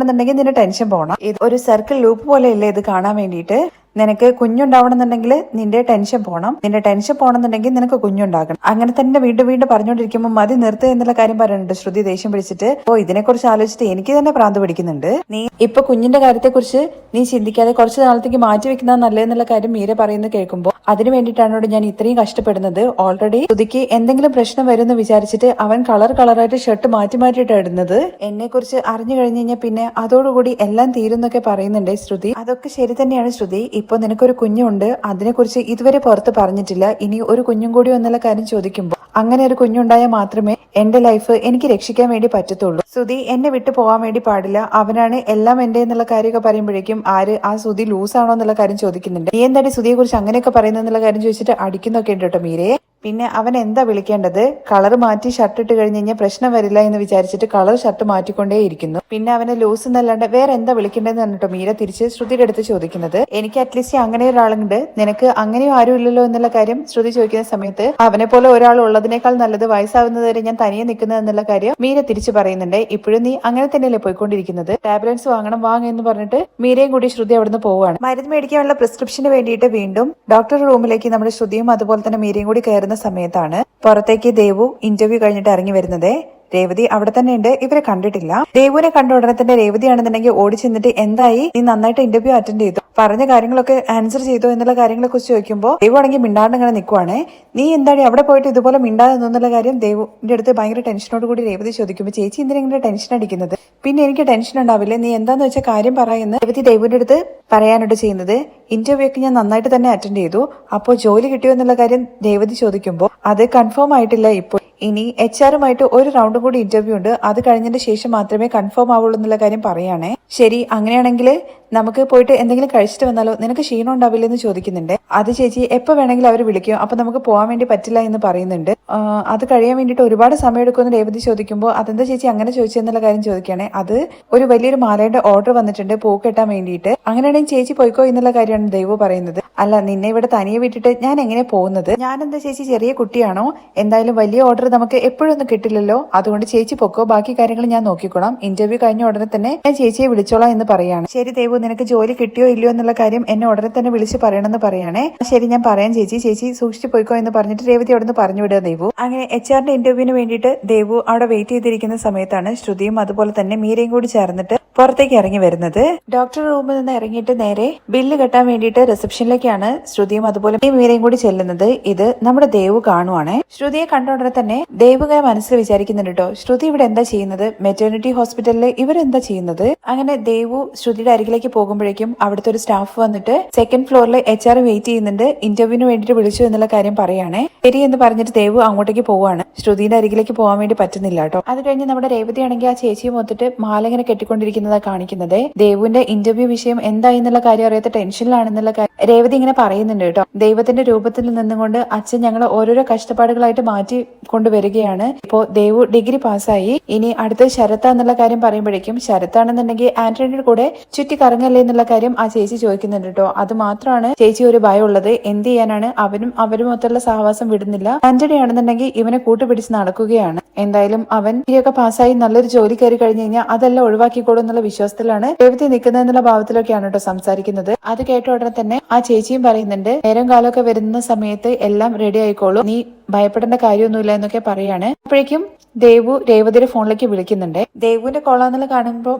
എന്നുണ്ടെങ്കിൽ നിന്റെ ടെൻഷൻ പോകണം. ഇത് ഒരു സർക്കിൾ ലൂപ്പ് പോലെയല്ലേ ഇത് കാണാൻ വേണ്ടിയിട്ട്. നിനക്ക് കുഞ്ഞുണ്ടാവണമെന്നുണ്ടെങ്കിൽ നിന്റെ ടെൻഷൻ പോകണം, നിന്റെ ടെൻഷൻ പോകണമെന്നുണ്ടെങ്കിൽ നിനക്ക് കുഞ്ഞുണ്ടാകണം. അങ്ങനെ തന്നെ വീണ്ടും വീണ്ടും പറഞ്ഞുകൊണ്ടിരിക്കുമ്പോൾ മതി നിർത്തുക എന്നുള്ള കാര്യം പറയുന്നുണ്ട്. ശ്രുതി ദേഷ്യം പിടിച്ചിട്ട് ഇതിനെക്കുറിച്ച് ആലോചിച്ചിട്ട് എനിക്ക് തന്നെ ഭ്രാന്ത് പിടിക്കുന്നുണ്ട്. നീ ഇപ്പൊ കുഞ്ഞിന്റെ കാര്യത്തെക്കുറിച്ച് നീ ചിന്തിക്കാതെ കുറച്ച് നാളത്തേക്ക് മാറ്റി വെക്കുന്നത് നല്ലതെന്നുള്ള കാര്യം മീര പറയുന്നത് കേൾക്കുമ്പോൾ അതിനു വേണ്ടിയിട്ടാണ് ഞാൻ ഇത്രയും കഷ്ടപ്പെടുന്നത്. ഓൾറെഡി ശ്രുതിക്ക് എന്തെങ്കിലും പ്രശ്നം വരുമെന്ന് വിചാരിച്ചിട്ട് അവൻ കളറായിട്ട് ഷർട്ട് മാറ്റിയിട്ടാണ് ഇടുന്നത്. എന്നെ കുറിച്ച് അറിഞ്ഞു കഴിഞ്ഞു കഴിഞ്ഞാൽ പിന്നെ അതോടുകൂടി എല്ലാം തീരുന്നൊക്കെ പറയുന്നുണ്ട് ശ്രുതി. അതൊക്കെ ശരി തന്നെയാണ് ശ്രുതി. ഇപ്പൊ നിനക്കൊരു കുഞ്ഞുണ്ട്, അതിനെക്കുറിച്ച് ഇതുവരെ പുറത്ത് പറഞ്ഞിട്ടില്ല. ഇനി ഒരു കുഞ്ഞും കൂടി എന്നുള്ള കാര്യം ചോദിക്കുമ്പോൾ അങ്ങനെ ഒരു കുഞ്ഞുണ്ടായാൽ മാത്രമേ എന്റെ ലൈഫ് എനിക്ക് രക്ഷിക്കാൻ വേണ്ടി പറ്റത്തുള്ളൂ. സുധി എന്നെ വിട്ടു പോകാൻ വേണ്ടി പാടില്ല, അവനാണ് എല്ലാം എന്റെ എന്നുള്ള കാര്യമൊക്കെ പറയുമ്പോഴേക്കും ആ സുധി ലൂസാണോ എന്നുള്ള കാര്യം ചോദിക്കുന്നുണ്ട്. നീ എന്താടി സുധിയെ കുറിച്ച് അങ്ങനെയൊക്കെ പറയുന്നത് എന്നുള്ള കാര്യം ചോദിച്ചിട്ട് അടിക്കുന്നൊക്കെ ഉണ്ട് കേട്ടോ മീരയെ. പിന്നെ അവൻ എന്താ വിളിക്കേണ്ടത്? കളർ മാറ്റി ഷർട്ട് ഇട്ട് കഴിഞ്ഞ് കഴിഞ്ഞാൽ പ്രശ്നം വരില്ല എന്ന് വിചാരിച്ചിട്ട് കളർ ഷർട്ട് മാറ്റിക്കൊണ്ടേ ഇരിക്കുന്നു. പിന്നെ അവനെ ലൂസ് എന്നല്ലാണ്ട് വേറെ എന്താ വിളിക്കേണ്ടതെന്ന് പറഞ്ഞിട്ടോ മീര തിരിച്ച് ശ്രുതിയുടെ അടുത്ത് ചോദിക്കുന്നത്. എനിക്ക് അറ്റ്ലീസ്റ്റ് അങ്ങനെ ഒരാളുണ്ട്, നിനക്ക് അങ്ങനെയും ആരും ഇല്ലല്ലോ എന്നുള്ള കാര്യം ശ്രുതി ചോദിക്കുന്ന സമയത്ത് അവനെ പോലെ ഒരാൾ ഉള്ളതിനേക്കാൾ നല്ലത് വയസ്സാവുന്നത് വരെ ഞാൻ തനിയെ നിൽക്കുന്നത് എന്നുള്ള കാര്യം മീര തിരിച്ചു പറയുന്നുണ്ട്. ഇപ്പോഴും നീ അങ്ങനെ തന്നെയല്ലേ പോയിക്കൊണ്ടിരിക്കുന്നത്? ടാബ്ലറ്റ്സ് വാങ്ങണം എന്ന് പറഞ്ഞിട്ട് മീരയും കൂടി ശ്രുതി അവിടുന്ന് പോവുകയാണ്. മരുന്ന് മേടിക്കാനുള്ള പ്രിസ്ക്രിപ്ഷന് വേണ്ടിയിട്ട് വീണ്ടും ഡോക്ടർ റൂമിലേക്ക് നമ്മുടെ ശ്രുതിയും അതുപോലെ തന്നെ മീരയും കൂടി കയറുന്ന സമയത്താണ് പുറത്തേക്ക് ദേവു ഇന്റർവ്യൂ കഴിഞ്ഞിട്ട് ഇറങ്ങി വരുന്നത്. രേവതി അവിടെ തന്നെ ഉണ്ട്, ഇവരെ കണ്ടിട്ടില്ല. ദേവുവിനെ കണ്ട ഉടനെ തന്നെ രേവതിയാണെന്നുണ്ടെങ്കിൽ ഓടി ചെന്നിട്ട് എന്തായി, നീ നന്നായിട്ട് ഇന്റർവ്യൂ അറ്റൻഡ് ചെയ്തു, പറഞ്ഞ കാര്യങ്ങളൊക്കെ ആൻസർ ചെയ്തോ എന്നുള്ള കാര്യങ്ങളെ കുറിച്ച് ചോദിക്കുമ്പോൾ ദേവു ആണെങ്കിൽ മിണ്ടാണ്ട് ഇങ്ങനെ നിൽക്കുവാണ്. നീ എന്താടി അവിടെ പോയിട്ട് ഇതുപോലെ മിണ്ടാതെ എന്നുള്ള കാര്യം ദേവുവിന്റെ അടുത്ത് ഭയങ്കര ടെൻഷനോട് കൂടി രേവതി ചോദിക്കുമ്പോൾ ചേച്ചി എന്തിനെങ്കിലും ടെൻഷൻ അടിക്കുന്നത്? പിന്നെ എനിക്ക് ടെൻഷൻ ഉണ്ടാവില്ലേ, നീ എന്താന്ന് വെച്ചാൽ കാര്യം പറയുന്ന രേവതി ദേവുവിന്റെ അടുത്ത് പറയാനായിട്ട് ചെയ്യുന്നത്. ഇന്റർവ്യൂ ഒക്കെ ഞാൻ നന്നായിട്ട് തന്നെ അറ്റൻഡ് ചെയ്തു, അപ്പോൾ ജോലി കിട്ടിയോ എന്നുള്ള കാര്യം രേവതി ചോദിക്കുമ്പോൾ അത് കൺഫേം ആയിട്ടില്ല. ഇപ്പോൾ ഇനി HR-ഉമായിട്ട് ഒരു റൗണ്ടും കൂടി ഇന്റർവ്യൂ ഉണ്ട്, അത് കഴിഞ്ഞതിന് ശേഷം മാത്രമേ കൺഫേം ആവുള്ളൂ എന്നുള്ള കാര്യം പറയുകയാണേ. ശരി, അങ്ങനെയാണെങ്കിൽ നമുക്ക് പോയിട്ട് എന്തെങ്കിലും കഴിച്ചിട്ട് വന്നാലോ, നിനക്ക് ക്ഷീണം ഉണ്ടാവില്ലെന്ന് ചോദിക്കുന്നുണ്ട്. അത് ചേച്ചി എപ്പോൾ വേണമെങ്കിലും അവർ വിളിക്കും, അപ്പൊ നമുക്ക് പോകാൻ വേണ്ടി പറ്റില്ല എന്ന് പറയുന്നുണ്ട്. അത് കഴിയാൻ വേണ്ടിയിട്ട് ഒരുപാട് സമയം എടുക്കുമെന്ന് രേവതി ചോദിക്കുമ്പോൾ അതെന്താ ചേച്ചി അങ്ങനെ ചോദിച്ചെന്നുള്ള കാര്യം ചോദിക്കുകയാണെ. അത് ഒരു വലിയൊരു മാലയുടെ ഓർഡർ വന്നിട്ടുണ്ട് പൂ കെട്ടാൻ വേണ്ടിയിട്ട്, അങ്ങനെയാണെങ്കിൽ ചേച്ചി പോയിക്കോ എന്നുള്ള കാര്യമാണ് ദേവു പറയുന്നത്. അല്ല, നിന്നെ ഇവിടെ തനിയെ വിട്ടിട്ട് ഞാൻ എങ്ങനെ പോകുന്നത്? ഞാൻ എന്താ ചേച്ചി ചെറിയ കുട്ടിയാണോ? എന്തായാലും വലിയ ഓർഡർ നമുക്ക് എപ്പോഴൊന്നും കിട്ടില്ലല്ലോ, അതുകൊണ്ട് ചേച്ചി പൊക്കോ, ബാക്കി കാര്യങ്ങൾ ഞാൻ നോക്കിക്കോളാം. ഇന്റർവ്യൂ കഴിഞ്ഞ ഉടനെ തന്നെ ഞാൻ ചേച്ചിയെ വിളിച്ചോളാം എന്ന് പറയാണ്. ശരി ദേവു, നിനക്ക് ജോലി കിട്ടിയോ ഇല്ലയോ എന്നുള്ള കാര്യം എന്നെ ഉടനെ തന്നെ വിളിച്ച് പറയണമെന്ന് പറയണേ. ശരി, ഞാൻ പറയാം ചേച്ചി സൂക്ഷിച്ചു പോയിക്കോ എന്ന് പറഞ്ഞിട്ട് രേവതി അവിടെ നിന്ന് പറഞ്ഞു വിടുക ദേവു. അങ്ങനെ HR-ന്റെ ഇന്റർവ്യൂവിന് വേണ്ടിയിട്ട് ദേവു അവിടെ വെയിറ്റ് ചെയ്തിരിക്കുന്ന സമയത്താണ് ശ്രുതിയും അതുപോലെ തന്നെ മീരയും കൂടി ചേർന്നിട്ട് പുറത്തേക്ക് ഇറങ്ങി വരുന്നത്. ഡോക്ടർ റൂമിൽ നിന്ന് ഇറങ്ങിയിട്ട് നേരെ ബില്ല് കെട്ടാൻ വേണ്ടിയിട്ട് റിസപ്ഷനിലേക്കാണ് ശ്രുതിയും അതുപോലെ മീരയും കൂടി ചെല്ലുന്നത്. ഇത് നമ്മുടെ ദേവു കാണുവാണ്. ശ്രുതിയെ കണ്ട ഉടനെ തന്നെ ദേവുക മനസ്സിൽ വിചാരിക്കുന്നുണ്ട് കേട്ടോ, ശ്രുതി ഇവിടെ എന്താ ചെയ്യുന്നത്, മെറ്റേണിറ്റി ഹോസ്പിറ്റലിൽ ഇവരെന്താ ചെയ്യുന്നത്. അങ്ങനെ ദേവു ശ്രുതിയുടെ അരികിലേക്ക് പോകുമ്പോഴേക്കും അവിടുത്തെ ഒരു സ്റ്റാഫ് വന്നിട്ട് സെക്കൻഡ് ഫ്ലോറിൽ HR വെയിറ്റ് ചെയ്യുന്നുണ്ട്, ഇന്റർവ്യൂവിന് വേണ്ടിയിട്ട് വിളിച്ചു എന്നുള്ള കാര്യം പറയാണ്. ശരി എന്ന് പറഞ്ഞിട്ട് ദേവു അങ്ങോട്ടേക്ക് പോവാണ്. ശ്രുതിയുടെ അരികിലേക്ക് പോകാൻ വേണ്ടി പറ്റുന്നില്ല കേട്ടോ. അത് കഴിഞ്ഞ് നമ്മുടെ രേവതി ആണെങ്കിൽ ആ ചേച്ചിയെ മൊത്തിട്ട് മാലങ്ങനെ കെട്ടിക്കൊണ്ടിരിക്കുന്നതാ കാണിക്കുന്നത്. ദേവുവിന്റെ ഇന്റർവ്യൂ വിഷയം എന്തായി എന്നുള്ള കാര്യം അറിയാത്ത ടെൻഷനിലാണെന്നുള്ള കാര്യം രേവതി ഇങ്ങനെ പറയുന്നുണ്ട് കേട്ടോ. ദൈവത്തിന്റെ രൂപത്തിൽ നിന്നുകൊണ്ട് അച്ഛൻ ഞങ്ങളെ ഓരോരോ കഷ്ടപ്പാടുകളായിട്ട് മാറ്റി കൊണ്ടുവരികയാണ്. ഇപ്പോ ദേവു ഡിഗ്രി പാസ്സായി, ഇനി അടുത്ത ശരത്ത എന്നുള്ള കാര്യം പറയുമ്പോഴേക്കും ശരത്താണെന്നുണ്ടെങ്കിൽ ആന്റണിയുടെ കൂടെ ചുറ്റി കറങ്ങല്ലേ എന്നുള്ള കാര്യം ആ ചേച്ചി ചോദിക്കുന്നുണ്ട് കേട്ടോ. അത് മാത്രമാണ് ചേച്ചി ഒരു ഭയമുള്ളത്. എന്ത് ചെയ്യാനാണ്, അവരും മൊത്തമുള്ള സഹവാസം വിടുന്നില്ല. ആന്റണി ആണെന്നുണ്ടെങ്കിൽ ഇവനെ കൂട്ടുപിടിച്ച് നടക്കുകയാണ്. എന്തായാലും അവൻ ഡിഗ്രിയൊക്കെ പാസ്സായി നല്ലൊരു ജോലി കയറി കഴിഞ്ഞു കഴിഞ്ഞാൽ അതെല്ലാം ഒഴിവാക്കിക്കോളും എന്നുള്ള വിശ്വാസത്തിലാണ് രേവതി നിൽക്കുന്നത് എന്നുള്ള ഭാവത്തിലൊക്കെയാണ് കേട്ടോ സംസാരിക്കുന്നത്. അത് കേട്ട ഉടനെ തന്നെ ആ ചേച്ചിയും പറയുന്നുണ്ട്, നേരം കാലമൊക്കെ വരുന്ന സമയത്ത് എല്ലാം റെഡി ആയിക്കോളൂ, നീ ഭയപ്പെടേണ്ട കാര്യമൊന്നുമില്ല എന്നൊക്കെ പറയാണ്. അപ്പോഴേക്കും ദേവു രേവതിയുടെ ഫോണിലേക്ക് വിളിക്കുന്നുണ്ട്. ദേവുവിന്റെ കോളാന്നുള്ള കാണുമ്പോൾ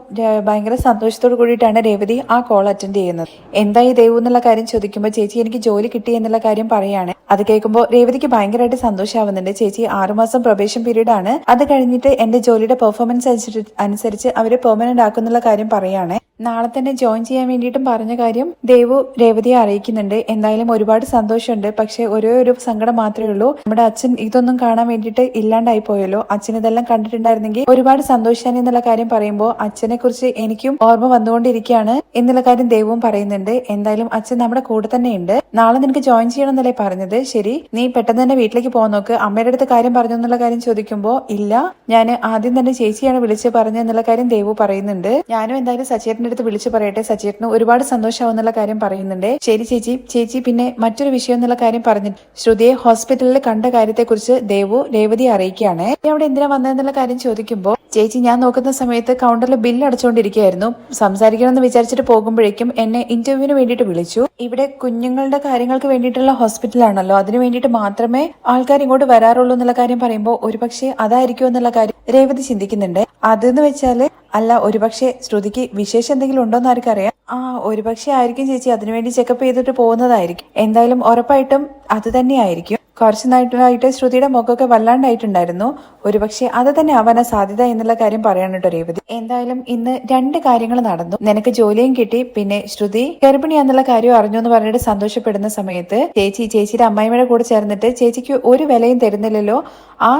ഭയങ്കര സന്തോഷത്തോട് കൂടിയിട്ടാണ് രേവതി ആ കോൾ അറ്റൻഡ് ചെയ്യുന്നത്. എന്താ ഈ ദേവു എന്നുള്ള കാര്യം ചോദിക്കുമ്പോൾ ചേച്ചി എനിക്ക് ജോലി കിട്ടി എന്നുള്ള കാര്യം പറയാണ്. അത് കേൾക്കുമ്പോൾ രേവതിക്ക് ഭയങ്കരമായിട്ട് സന്തോഷമാവുന്നുണ്ട്. ചേച്ചി 6 മാസം പ്രൊബേഷൻ പീരീഡ് ആണ്, അത് കഴിഞ്ഞിട്ട് എന്റെ ജോലിയുടെ പെർഫോമൻസ് അനുസരിച്ച് അവര് പെർമനന്റ് ആക്കുന്നുള്ള കാര്യം പറയാണ്. നാളെ തന്നെ ജോയിൻ ചെയ്യാൻ വേണ്ടിയിട്ടും പറഞ്ഞ കാര്യം ദേവു രേവതിയെ അറിയിക്കുന്നുണ്ട്. എന്തായാലും ഒരുപാട് സന്തോഷമുണ്ട്. പക്ഷെ ഒരേ ഒരു സങ്കടം മാത്രമേ ഉള്ളൂ, നമ്മുടെ അച്ഛൻ ഇതൊന്നും കാണാൻ വേണ്ടിയിട്ട് ഇല്ലാണ്ടായി പോയല്ലോ. അച്ഛൻ ഇതെല്ലാം കണ്ടിട്ടുണ്ടായിരുന്നെങ്കിൽ ഒരുപാട് സന്തോഷിച്ചാൻ എന്നുള്ള കാര്യം പറയുമ്പോൾ അച്ഛനെ കുറിച്ച് എനിക്കും ഓർമ്മ വന്നുകൊണ്ടിരിക്കുകയാണ് എന്നുള്ള കാര്യം ദേവും പറയുന്നുണ്ട്. എന്തായാലും അച്ഛൻ നമ്മുടെ കൂടെ തന്നെ ഉണ്ട്. നാളെ നിനക്ക് ജോയിൻ ചെയ്യണം എന്നല്ലേ പറഞ്ഞത്. ശരി, നീ പെട്ടെന്ന് തന്നെ വീട്ടിലേക്ക് പോകാൻ നോക്ക്. അമ്മയുടെ അടുത്ത് കാര്യം പറഞ്ഞു എന്നുള്ള കാര്യം ചോദിക്കുമ്പോൾ ഇല്ല, ഞാൻ ആദ്യം തന്നെ ചേച്ചിയാണ് വിളിച്ച് പറഞ്ഞത് എന്നുള്ള കാര്യം ദേവു പറയുന്നുണ്ട്. ഞാനും എന്തായാലും സച്ചേട്ടൻ അടുത്ത് വിളിച്ചു പറയട്ടെ, സച്ചേട്ടന് ഒരുപാട് സന്തോഷമാവും എന്നുള്ള കാര്യം പറയുന്നുണ്ട്. ശരി ചേച്ചി പിന്നെ മറ്റൊരു വിഷയം എന്നുള്ള കാര്യം പറഞ്ഞു ശ്രുതിയെ ഹോസ്പിറ്റലിൽ കണ്ട കാര്യത്തെക്കുറിച്ച് ദേവു രേവതിയെ അറിയിക്കുകയാണ്. അവിടെ എന്തിനാ വന്നതെന്നുള്ള കാര്യം ചോദിക്കുമ്പോൾ ചേച്ചി ഞാൻ നോക്കുന്ന സമയത്ത് കൗണ്ടറിൽ ബില്ല് അടച്ചുകൊണ്ടിരിക്കുകയായിരുന്നു, സംസാരിക്കണമെന്ന് വിചാരിച്ചിട്ട് പോകുമ്പോഴേക്കും എന്നെ ഇന്റർവ്യൂവിന് വേണ്ടിയിട്ട് വിളിച്ചു. ഇവിടെ കുഞ്ഞുങ്ങളുടെ കാര്യങ്ങൾക്ക് വേണ്ടിയിട്ടുള്ള ഹോസ്പിറ്റലാണല്ലോ, അതിനു വേണ്ടിയിട്ട് മാത്രമേ ആൾക്കാർ ഇങ്ങോട്ട് വരാറുള്ളൂ എന്നുള്ള കാര്യം പറയുമ്പോൾ ഒരുപക്ഷെ അതായിരിക്കും എന്നുള്ള കാര്യം രേവതി ചിന്തിക്കുന്നുണ്ട്. അതെന്ന് വെച്ചാല് അല്ല, ഒരുപക്ഷെ ശ്രുതിക്ക് വിശേഷം എന്തെങ്കിലും ഉണ്ടോന്ന് ആർക്കറിയാം. ഒരുപക്ഷെ ആയിരിക്കും ചേച്ചി, അതിനുവേണ്ടി ചെക്കപ്പ് ചെയ്തിട്ട് പോകുന്നതായിരിക്കും. എന്തായാലും ഉറപ്പായിട്ടും അത് തന്നെയായിരിക്കും. കുറച്ചു നാളായിട്ട് ശ്രുതിയുടെ മുഖമൊക്കെ വല്ലാണ്ടായിട്ടുണ്ടായിരുന്നു, ഒരുപക്ഷെ അത് തന്നെ ആവാനാ സാധ്യത എന്നുള്ള കാര്യം പറയണം കേട്ടോ രേവതി. എന്തായാലും ഇന്ന് 2 കാര്യങ്ങൾ നടന്നു. നിനക്ക് ജോലിയും കിട്ടി, പിന്നെ ശ്രുതി ഗർഭിണിയാന്നുള്ള കാര്യം അറിഞ്ഞു എന്ന് പറഞ്ഞിട്ട് സന്തോഷപ്പെടുന്ന സമയത്ത് ചേച്ചിയുടെ അമ്മായിമ്മയുടെ കൂടെ ചേർന്നിട്ട് ചേച്ചിക്ക് ഒരു വിലയും തരുന്നില്ലല്ലോ, ആ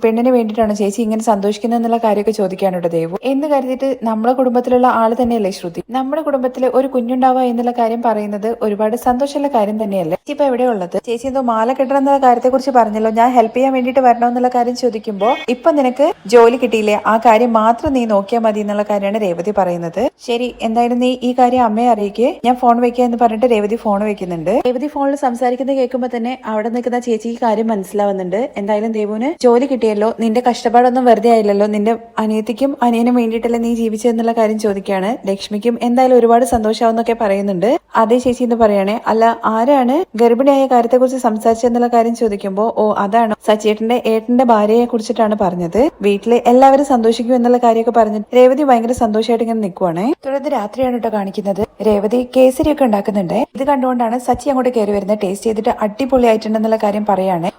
പെണ്ണിന് വേണ്ടിയിട്ടാണ് ചേച്ചി ഇങ്ങനെ സന്തോഷിക്കുന്നത് എന്നുള്ള കാര്യമൊക്കെ ചോദിക്കാണ് കേട്ടോ ദേവു. എന്ന് കരുതിയിട്ട് നമ്മുടെ കുടുംബത്തിലുള്ള ആള് തന്നെയല്ലേ ശ്രുതി. നമ്മുടെ കുടുംബത്തിൽ ഒരു കുഞ്ഞുണ്ടാവുക എന്നുള്ള കാര്യം പറയുന്നത് ഒരുപാട് സന്തോഷമുള്ള കാര്യം തന്നെയല്ലേ. ഇപ്പൊ എവിടെയുള്ളത്, ചേച്ചി എന്തോ മാല കെട്ടണം എന്നുള്ള കാര്യത്തെ കുറിച്ച് പറഞ്ഞല്ലോ, ഞാൻ ഹെൽപ്പ് ചെയ്യാൻ വേണ്ടിയിട്ട് വരണം എന്നുള്ള കാര്യം ചോദിക്കുമ്പോൾ ഇപ്പൊ നിനക്ക് ജോലി കിട്ടിയില്ലേ, ആ കാര്യം മാത്രം നീ നോക്കിയാൽ മതി എന്നുള്ള കാര്യമാണ് രേവതി പറയുന്നത്. ശരി, എന്തായാലും നീ ഈ കാര്യം അമ്മയെ അറിയിക്കേ, ഞാൻ ഫോൺ വെക്കുക എന്ന് പറഞ്ഞിട്ട് രേവതി ഫോൺ വെക്കുന്നുണ്ട്. രേവതി ഫോണിൽ സംസാരിക്കുന്നത് കേൾക്കുമ്പോൾ തന്നെ അവിടെ നിൽക്കുന്ന ചേച്ചിക്ക് കാര്യം മനസ്സിലാവുന്നുണ്ട്. എന്തായാലും ദേവുവിന് ജോലി കിട്ടിയല്ലോ, നിന്റെ കഷ്ടപ്പാടൊന്നും വെറുതെ ആയില്ലല്ലോ, നിന്റെ അനിയത്തിക്കും അനിയനും വേണ്ടിയിട്ടല്ലേ നീ ജീവിച്ചതെന്നുള്ള കാര്യം ചോദിക്കുകയാണ്. ലക്ഷ്മിക്കും എന്തായാലും ഒരുപാട് സന്തോഷാവെന്നൊക്കെ പറയുന്നുണ്ട്. അതേ ചേച്ചി എന്ന് പറയണേ, അല്ല ആരാണ് ഗർഭിണിയായ കാര്യത്തെ കുറിച്ച് സംസാരിച്ചെന്നുള്ള കാര്യം ചോദിക്കുമ്പോ അതാണ് സച്ചേട്ടന്റെ ഏട്ടന്റെ ഭാര്യയെ കുറിച്ചിട്ടാണ് പറഞ്ഞത്, വീട്ടില് എല്ലാവരും സന്തോഷിക്കും എന്നുള്ള കാര്യമൊക്കെ പറഞ്ഞു രേവതി ഭയങ്കര സന്തോഷമായിട്ട് ഇങ്ങനെ നിൽക്കുവാണ്. തുടർന്ന് രാത്രിയാണ് കേട്ടോ കാണിക്കുന്നത്. രേവതി കേസരിയൊക്കെ ഉണ്ടാക്കുന്നുണ്ട്. ഇത് കണ്ടുകൊണ്ടാണ് സച്ചി അങ്ങോട്ട് കയറി വരുന്നത്. ടേസ്റ്റ് ചെയ്തിട്ട് അടിപൊളിയായിട്ടുണ്ടെന്നുള്ള കാര്യം പറയാണ്.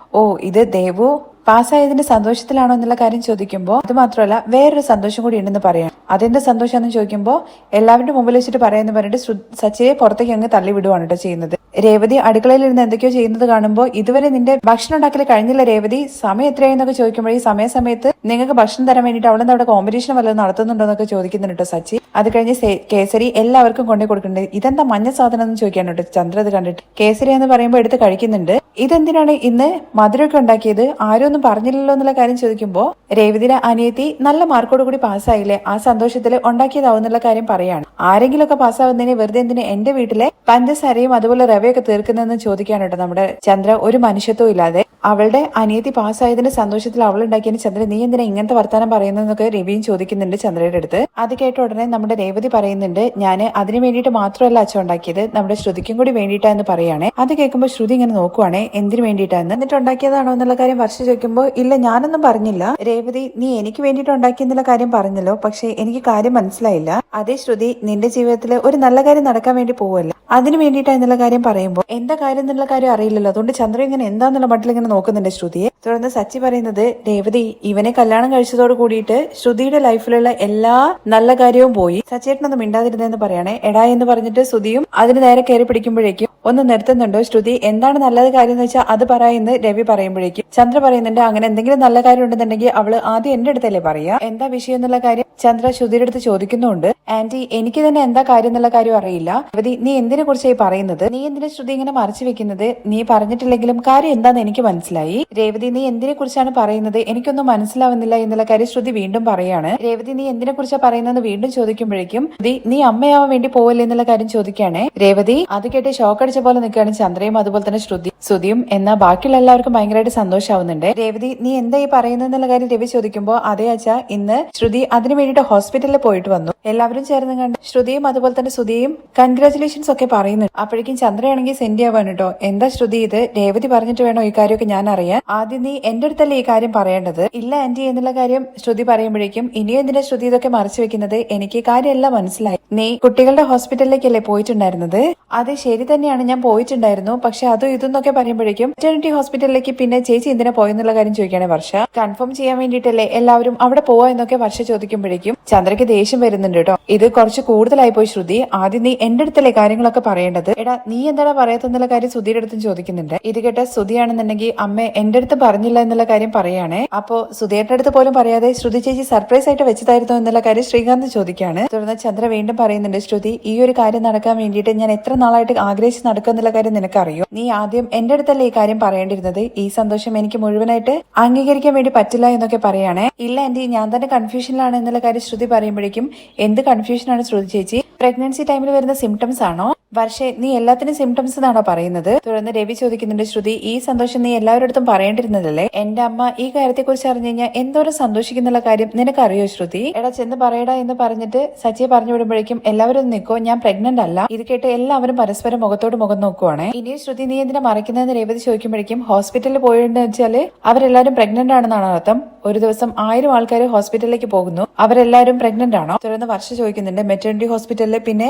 ഇത് ദേവു പാസ്സായതിന്റെ സന്തോഷത്തിലാണോ എന്നുള്ള കാര്യം ചോദിക്കുമ്പോൾ അത് മാത്രമല്ല വേറൊരു സന്തോഷം കൂടി ഉണ്ടെന്ന് പറയണം. അതെന്താ സന്തോഷാന്ന് ചോദിക്കുമ്പോൾ എല്ലാവരുടെ മുമ്പിൽ വെച്ചിട്ട് പറയാന്ന് പറഞ്ഞിട്ട് സച്ചിയെ പുറത്തേക്ക് അങ്ങ് തള്ളി വിടുവാണ് കേട്ടോ ചെയ്യുന്നത്. രേവതി അടുക്കളയിൽ ഇരുന്ന് എന്തൊക്കെയോ ചെയ്യുന്നത് കാണുമ്പോൾ ഇതുവരെ നിന്റെ ഭക്ഷണം ഉണ്ടാക്കൽ കഴിഞ്ഞില്ല രേവതി, സമയം എത്രയായെന്നൊക്കെ ചോദിക്കുമ്പോൾ ഈ സമയത്ത് നിങ്ങൾക്ക് ഭക്ഷണം തരാൻ വേണ്ടിയിട്ട് അവിടെ നിന്ന് അവിടെ കോമ്പറ്റീഷൻ വല്ലതും നടത്തുന്നുണ്ടോ എന്നൊക്കെ ചോദിക്കുന്നുണ്ട് കേട്ടോ സച്ചി. അത് കഴിഞ്ഞ് കേസരി എല്ലാവർക്കും കൊണ്ടേ കൊടുക്കുന്നുണ്ട്. ഇതെന്താ മഞ്ഞ സാധനം എന്ന് ചോദിക്കാണ് കേട്ടോ ചന്ദ്ര. അത് കണ്ടിട്ട് കേസരി എന്ന് പറയുമ്പോൾ എടുത്ത് കഴിക്കുന്നുണ്ട്. ഇതെന്തിനാണ് ഇന്ന് മധുരമൊക്കെ ഉണ്ടാക്കിയത്, ആരും ഒന്നും പറഞ്ഞില്ലല്ലോ എന്നുള്ള കാര്യം ചോദിക്കുമ്പോൾ രേവതിയുടെ അനിയത്തി നല്ല മാർക്കോട് കൂടി പാസ്സായില്ലേ, ആ സന്തോഷത്തിൽ ഉണ്ടാക്കിയതാവുന്നുള്ള കാര്യം പറയാണ്. ആരെങ്കിലും ഒക്കെ പാസ്സാവുന്നതിന് വെറുതെ എന്തിന് എന്റെ വീട്ടിലെ പഞ്ചസാരയും അതുപോലെ റവയൊക്കെ തീർക്കുന്നതെന്ന് ചോദിക്കാണ് കേട്ടോ നമ്മുടെ ചന്ദ്ര ഒരു മനുഷ്യത്വം ഇല്ലാതെ. അവളുടെ അനിയത്തി പാസ്സായതിന്റെ സന്തോഷത്തിൽ അവൾ ഉണ്ടാക്കിയതിന് ചന്ദ്രൻ നീ എന്തിനാ ഇങ്ങനത്തെ വർത്താനം പറയുന്നതെന്നൊക്കെ രവിയും ചോദിക്കുന്നുണ്ട് ചന്ദ്രയുടെ അടുത്ത്. അത് കേട്ട ഉടനെ നമ്മുടെ രേവതി പറയുന്നുണ്ട് ഞാൻ അതിന് വേണ്ടിയിട്ട് മാത്രമല്ല അച്ഛൻ ഉണ്ടാക്കിയത്, നമ്മുടെ ശ്രുതിക്കും കൂടി വേണ്ടിയിട്ടാ എന്ന് പറയുകയാണെ. അത് കേൾക്കുമ്പോൾ ശ്രുതി ഇങ്ങനെ നോക്കുവാണേ എന്തിനു വേണ്ടിയിട്ടാന്ന്. എന്നിട്ട് ഉണ്ടാക്കിയതാണോ എന്നുള്ള കാര്യം വർഷ ചോദിക്കുമ്പോൾ ഇല്ല ഞാനൊന്നും പറഞ്ഞില്ല. രേവതി നീ എനിക്ക് വേണ്ടിയിട്ട് ഉണ്ടാക്കിയെന്നുള്ള കാര്യം പറഞ്ഞല്ലോ, പക്ഷെ എനിക്ക് കാര്യം മനസ്സിലായില്ല. അതേ ശ്രുതി നിന്റെ ജീവിതത്തിൽ ഒരു നല്ല കാര്യം നടക്കാൻ വേണ്ടി പോവല്ല, അതിന് വേണ്ടിയിട്ടാ എന്നുള്ള കാര്യം പറയുമ്പോൾ എന്താ കാര്യം എന്നുള്ള കാര്യം അറിയില്ലല്ലോ. അതുകൊണ്ട് ചന്ദ്രൻ ഇങ്ങനെ എന്താന്നുള്ള മട്ടിൽ ഇങ്ങനെ നോക്കുന്നുണ്ട് ശ്രുതിയെ. തുടർന്ന് സച്ചി പറയുന്നത് രേവതി ഇവനെ കല്യാണം കഴിച്ചതോട് കൂടിയിട്ട് ശ്രുതിയുടെ ലൈഫിലുള്ള എല്ലാ നല്ല കാര്യവും പോയി, സച്ചേട്ടനൊന്നും മിണ്ടാതിരുന്നെന്ന് പറയണേ. എടാ എന്ന് പറഞ്ഞിട്ട് ശ്രുതിയും അതിന് നേരെ കയറി പിടിക്കുമ്പോഴേക്കും ഒന്ന് നിർത്തുന്നുണ്ടോ ശ്രുതി, എന്താണ് നല്ലത് കാര്യം എന്ന് വെച്ചാൽ അത് പറയുന്ന രവി പറയുമ്പോഴേക്കും ചന്ദ്ര പറയുന്നുണ്ട് അങ്ങനെ എന്തെങ്കിലും നല്ല കാര്യം ഉണ്ടെന്നുണ്ടെങ്കിൽ അവള് ആദ്യം എന്റെ അടുത്തല്ലേ പറയാ, എന്താ വിഷയം എന്നുള്ള കാര്യം ചന്ദ്ര ശ്രുതിയുടെ അടുത്ത് ചോദിക്കുന്നുണ്ട്. ആന്റി എനിക്ക് തന്നെ എന്താ കാര്യം എന്നുള്ള കാര്യം അറിയില്ല. രേവതി നീ എന്തിനെ കുറിച്ചായി പറയുന്നത്, നീ എന്തിനാ ശ്രുതി ഇങ്ങനെ മറച്ചു വെക്കുന്നത്, നീ പറഞ്ഞിട്ടില്ലെങ്കിലും കാര്യം എന്താന്ന് എനിക്ക് മനസ്സിലായി. രേവതി നീ എന്തിനെ കുറിച്ചാണ് പറയുന്നത്, എനിക്കൊന്നും മനസ്സിലാവുന്നില്ല എന്നുള്ള കാര്യം ശ്രുതി വീണ്ടും പറയാണ്. രേവതി നീ എന്തിനെ കുറിച്ചാണ് പറയുന്നത് വീണ്ടും ചോദിക്കുമ്പോഴേക്കും നീ അമ്മയാവാൻ വേണ്ടി പോവല്ലേ എന്നുള്ള കാര്യം ചോദിക്കുകയാണ് രേവതി. അത് കേട്ട് ഷോക്ക് അടിച്ച പോലെ നിൽക്കുകയാണ് ചന്ദ്രയും അതുപോലെ തന്നെ ശ്രുതിയും. എന്നാൽ ബാക്കിയുള്ള എല്ലാവർക്കും ഭയങ്കരമായിട്ട് സന്തോഷമാവുന്നുണ്ട്. രേവതി നീ എന്താ ഈ പറയുന്നത് എന്നുള്ള കാര്യം രവി ചോദിക്കുമ്പോൾ അതേ അച്ഛാ ഇന്ന് ശ്രുതി അതിനു വേണ്ടിയിട്ട് ഹോസ്പിറ്റലിൽ പോയിട്ട് വന്നു. എല്ലാവരും ചേർന്ന് കണ്ട് ശ്രുതിയും അതുപോലെ തന്നെ സുധിയും കൺഗ്രാചുലേഷൻസ് ഒക്കെ പറയുന്നുണ്ട്. അപ്പോഴേക്കും ചന്ദ്രയാണെങ്കിൽ സെന്റ് ആവാൻ കേട്ടോ. എന്താ ശ്രുതി ഇത്, രേവതി പറഞ്ഞിട്ട് വേണോ ഈ കാര്യമൊക്കെ ഞാൻ അറിയാൻ, ആദ്യം നീ എന്റെ അടുത്തല്ലേ ഈ കാര്യം പറയേണ്ടത്. ഇല്ല ആന്റി എന്നുള്ള കാര്യം ശ്രുതി പറയുമ്പോഴേക്കും ഇനിയും എന്തിനാ ശ്രുതി ഇതൊക്കെ മറച്ചു വെക്കുന്നത്, എനിക്ക് കാര്യമെല്ലാം മനസ്സിലായി. നീ കുട്ടികളുടെ ഹോസ്പിറ്റലിലേക്കല്ലേ പോയിട്ടുണ്ടായിരുന്നത്, അത് ശരി തന്നെയാണ് ഞാൻ പോയിട്ടുണ്ടായിരുന്നു, പക്ഷെ അതും ഇതെന്നൊക്കെ പറയുമ്പോഴേക്കും മെറ്റേണിറ്റി ഹോസ്പിറ്റലിലേക്ക് പിന്നെ ചേച്ചി എന്തിനാ പോയെന്നുള്ള കാര്യം ചോദിക്കുകയാണ് വർഷ. കൺഫേം ചെയ്യാൻ വേണ്ടിയിട്ടല്ലേ എല്ലാവരും അവിടെ പോവാ എന്നൊക്കെ വർഷ ചോദിക്കുമ്പോഴേക്കും ചന്ദ്രയ്ക്ക് ദേഷ്യം വരുന്നുണ്ട് കേട്ടോ. ഇത് കുറച്ച് കൂടുതലായി പോയി ശ്രുതി, ആദ്യം നീ എന്റെ അടുത്തല്ലേ കാര്യങ്ങളൊക്കെ പറയേണ്ടത്, എടാ നീ എന്താടാ പറയാത്തെന്നുള്ള കാര്യം സുധിയുടെ അടുത്തും ചോദിക്കുന്നുണ്ട്. ഇത് കേട്ട സുധിയാണെന്നുണ്ടെങ്കിൽ അമ്മ എന്റെ അടുത്ത് പറഞ്ഞില്ല എന്നുള്ള കാര്യം പറയുകയാണെ. അപ്പോ സുധിയുടെ അടുത്ത് പോലും പറയാതെ ശ്രുതി ചേച്ചി സർപ്രൈസ് ആയിട്ട് വെച്ചതായിരുന്നു എന്നുള്ള കാര്യം ശ്രീകാന്ത് ചോദിക്കുകയാണ്. തുടർന്ന് ചന്ദ്ര വീണ്ടും പറയുന്നുണ്ട് ശ്രുതി ഈ ഒരു കാര്യം നടക്കാൻ വേണ്ടിയിട്ട് ഞാൻ എത്ര നാളായിട്ട് ആഗ്രഹിച്ച് നടക്കുക എന്നുള്ള കാര്യം നിനക്കറിയോ, നീ ആദ്യം എന്റെ അടുത്തല്ലേ ഈ കാര്യം പറയേണ്ടിരുന്നത്, ഈ സന്തോഷം എനിക്ക് മുഴുവനായിട്ട് അംഗീകരിക്കാൻ വേണ്ടി പറ്റില്ല എന്നൊക്കെ പറയുകയാണെ. ഇല്ല ആന്റി ഞാൻ തന്നെ കൺഫ്യൂഷനിലാണ് എന്നുള്ള കാര്യം ശ്രുതി പറയുമ്പോഴേക്കും എന്ത് കൺഫ്യൂഷനാണ് ശ്രുതി ചേച്ചി, പ്രഗ്നൻസി ടൈമിൽ വരുന്ന സിംറ്റംസ് ആണോ, വർഷേ നീ എല്ലാത്തിനും സിംറ്റംസ് എന്നാണോ പറയുന്നത്. തുടർന്ന് രവി ചോദിക്കുന്നുണ്ട് ശ്രുതി ഈ സന്തോഷം നീ എല്ലാവരുടെ അടുത്തും പറയേണ്ടിരുന്നതല്ലേ, എന്റെ അമ്മ ഈ കാര്യത്തെ കുറിച്ച് അറിഞ്ഞു കഴിഞ്ഞാൽ എന്തോരം സന്തോഷിക്കുന്നുള്ള കാര്യം നിനക്കറിയോ ശ്രുതി, എടാ ചെന്ന് പറയടാ എന്ന് പറഞ്ഞിട്ട് സച്ചിയെ പറഞ്ഞു വിടുമ്പോഴേക്കും എല്ലാവരും നിൽക്കോ ഞാൻ പ്രഗ്നന്റ് അല്ല. ഇത് കേട്ട് എല്ലാവരും പരസ്പരം മുഖത്തോട് മുഖം നോക്കുവാണ്. ഇനി ശ്രുതി നീ എന്തിനാ മറയ്ക്കുന്നതെന്ന് രേവതി ചോദിക്കുമ്പോഴേക്കും ഹോസ്പിറ്റലിൽ പോയെന്ന് വെച്ചാല് അവരെല്ലാരും പ്രഗ്നന്റ് ആണെന്നാണ് അർത്ഥം, ഒരു ദിവസം 1000 ആൾക്കാർ ഹോസ്പിറ്റലിലേക്ക് പോകുന്നു, അവരെല്ലാരും പ്രഗ്നന്റ് ആണോ. തുടർന്ന് വർഷ ചോദിക്കുന്നുണ്ട് മെറ്റേണിറ്റി ഹോസ്പിറ്റലിൽ പിന്നെ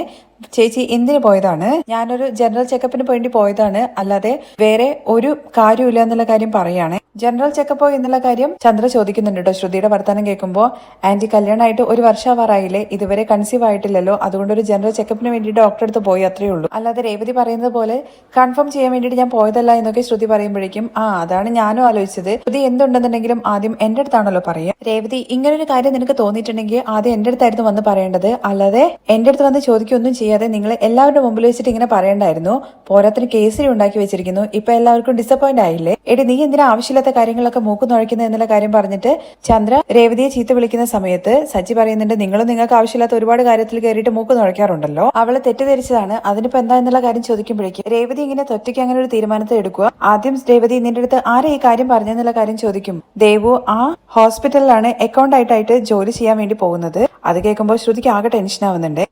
ചേച്ചി എന്തിനു പോയതാണ്, ഞാനൊരു ജനറൽ ചെക്കപ്പിന് വേണ്ടി പോയതാണ്, അല്ലാതെ വേറെ ഒരു കാര്യമില്ല എന്നുള്ള കാര്യം പറയാണ്. ജനറൽ ചെക്കപ്പോ എന്നുള്ള കാര്യം ചന്ദ്ര ചോദിക്കുന്നുണ്ട് കേട്ടോ. ശ്രുതിയുടെ വർത്തമാനം കേൾക്കുമ്പോൾ ആന്റി കല്യാണമായിട്ട് 1 വർഷമാവാറായില്ലേ, ഇതുവരെ കൺസീവ് ആയിട്ടില്ലല്ലോ, അതുകൊണ്ട് ഒരു ജനറൽ ചെക്കപ്പിന് വേണ്ടി ഡോക്ടറെ അടുത്ത് പോയി അത്രേ ഉള്ളൂ, അല്ലാതെ രേവതി പറയുന്നത് പോലെ കൺഫേം ചെയ്യാൻ വേണ്ടിയിട്ട് ഞാൻ പോയതല്ല എന്നൊക്കെ ശ്രുതി പറയുമ്പോഴേക്കും അതാണ് ഞാനും ആലോചിച്ചത്, ശ്രുതി എന്തുണ്ടെന്നുണ്ടെങ്കിലും ആദ്യം എന്റെ അടുത്താണല്ലോ പറയാ. രേവതി ഇങ്ങനൊരു കാര്യം നിനക്ക് തോന്നിയിട്ടുണ്ടെങ്കിൽ ആദ്യം എന്റെ അടുത്തായിരുന്നു വന്ന് പറയേണ്ടത്, അല്ലാതെ എന്റെ അടുത്ത് വന്ന് ചോദിക്കൊന്നും ചെയ്യാതെ നിങ്ങൾ എല്ലാവരുടെ മുമ്പിൽ വെച്ചിട്ട് ഇങ്ങനെ പറയണ്ടായിരുന്നു. പോരാത്തിന് കേസരി ഉണ്ടാക്കി വെച്ചിരിക്കുന്നു, ഇപ്പൊ എല്ലാവർക്കും ഡിസപ്പോയിന്റ് ആയില്ലേ. എടി നീ എന്തിനാ ആവശ്യമില്ലാത്ത കാര്യങ്ങളൊക്കെ മൂക്ക് നുഴയ്ക്കുന്നത് എന്നുള്ള കാര്യം പറഞ്ഞിട്ട് ചന്ദ്ര രേവതിയെ ചീത്ത വിളിക്കുന്ന സമയത്ത് സച്ചി പറയുന്നുണ്ട് നിങ്ങളും നിങ്ങൾക്ക് ആവശ്യമില്ലാത്ത ഒരുപാട് കാര്യത്തിൽ കയറിയിട്ട് മൂക്ക് നുഴയ്ക്കാറുണ്ടല്ലോ, അവളെ തെറ്റിദ്ധരിച്ചതാണ്, അതിനിപ്പോ എന്താ എന്നുള്ള കാര്യം ചോദിക്കുമ്പോഴേക്കും രേവതി ഇങ്ങനെ തൊറ്റയ്ക്ക് അങ്ങനെ ഒരു തീരുമാനത്തെ എടുക്കുക. ആദ്യം രേവതി നിന്റെ അടുത്ത് ആരെ ഈ കാര്യം പറഞ്ഞെന്നുള്ള കാര്യം ചോദിക്കും. ദേവു ആ ഹോസ്പിറ്റലിലാണ് അക്കൗണ്ട് ആയിട്ടായിട്ട് ജോലി ചെയ്യാൻ വേണ്ടി പോകുന്നത്. അത് കേൾക്കുമ്പോൾ ശ്രുതിക്ക് ആകെ ടെൻഷൻ ആവുന്നുണ്ട്.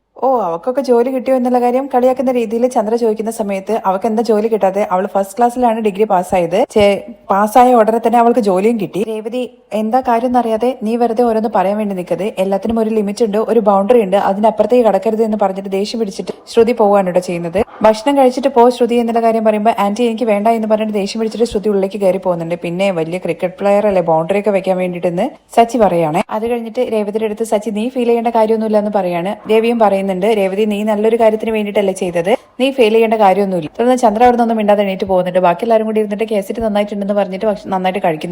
അവക്കൊക്കെ ജോലി കിട്ടിയോ എന്നുള്ള കാര്യം കളിയാക്കുന്ന രീതിയിൽ ചന്ദ്ര ചോദിക്കുന്ന സമയത്ത് അവൾക്ക് എന്താ ജോലി കിട്ടാതെ, അവൾ ഫസ്റ്റ് ക്ലാസ്സിലാണ് ഡിഗ്രി പാസ്സായത്, പാസ്സായ ഉടനെ തന്നെ അവൾക്ക് ജോലിയും കിട്ടി. രേവതി എന്താ കാര്യം എന്നറിയാതെ നീ വെറുതെ ഓരോന്ന് പറയാൻ വേണ്ടി നിൽക്കത്, എല്ലാത്തിനും ഒരു ലിമിറ്റ് ഉണ്ട്, ഒരു ബൗണ്ടറി ഉണ്ട്, അതിനപ്പുറത്തേക്ക് കടക്കരുത് എന്ന് പറഞ്ഞിട്ട് ദേഷ്യം പിടിച്ചിട്ട് ശ്രുതി പോവാണ് കേട്ടോ ചെയ്യുന്നത്. ഭക്ഷണം കഴിച്ചിട്ട് പോ ശ്രുതി എന്നുള്ള കാര്യം പറയുമ്പോൾ ആന്റി എനിക്ക് വേണ്ട എന്ന് പറഞ്ഞിട്ട് ദേഷ്യം പിടിച്ചിട്ട് ശ്രുതി ഉള്ളിലേക്ക് കയറി പോകുന്നുണ്ട്. പിന്നെ വലിയ ക്രിക്കറ്റ് പ്ലെയർ അല്ലേ ബൗണ്ടറി ഒക്കെ വെക്കാൻ വേണ്ടിയിട്ടെന്ന് സച്ചി പറയാണ്. അത് കഴിഞ്ഞിട്ട് രേവതിയുടെ അടുത്ത് സച്ചി നീ ഫീൽ ചെയ്യേണ്ട കാര്യമൊന്നുമില്ല എന്ന് പറയാണ്. രവിയും പറയുന്നുണ്ട് രേവതി നീ നല്ലൊരു കാര്യത്തിന് വേണ്ടിയിട്ടല്ലേ ചെയ്തത്, നീ ഫെയിൽ ചെയ്യേണ്ട കാര്യമൊന്നുമില്ല. തുടർന്ന് ചന്ദ്ര അവിടെ നിന്നൊന്നും മിണ്ടാതെ എണീറ്റ് പോകുന്നുണ്ട്. ബാക്കി എല്ലാവരും കൂടി ഇരുന്നിട്ട് കേസറ്റ് നന്നായിട്ടുണ്ടെന്ന് പറഞ്ഞിട്ട് നന്നായിട്ട് കഴിക്കുന്നു.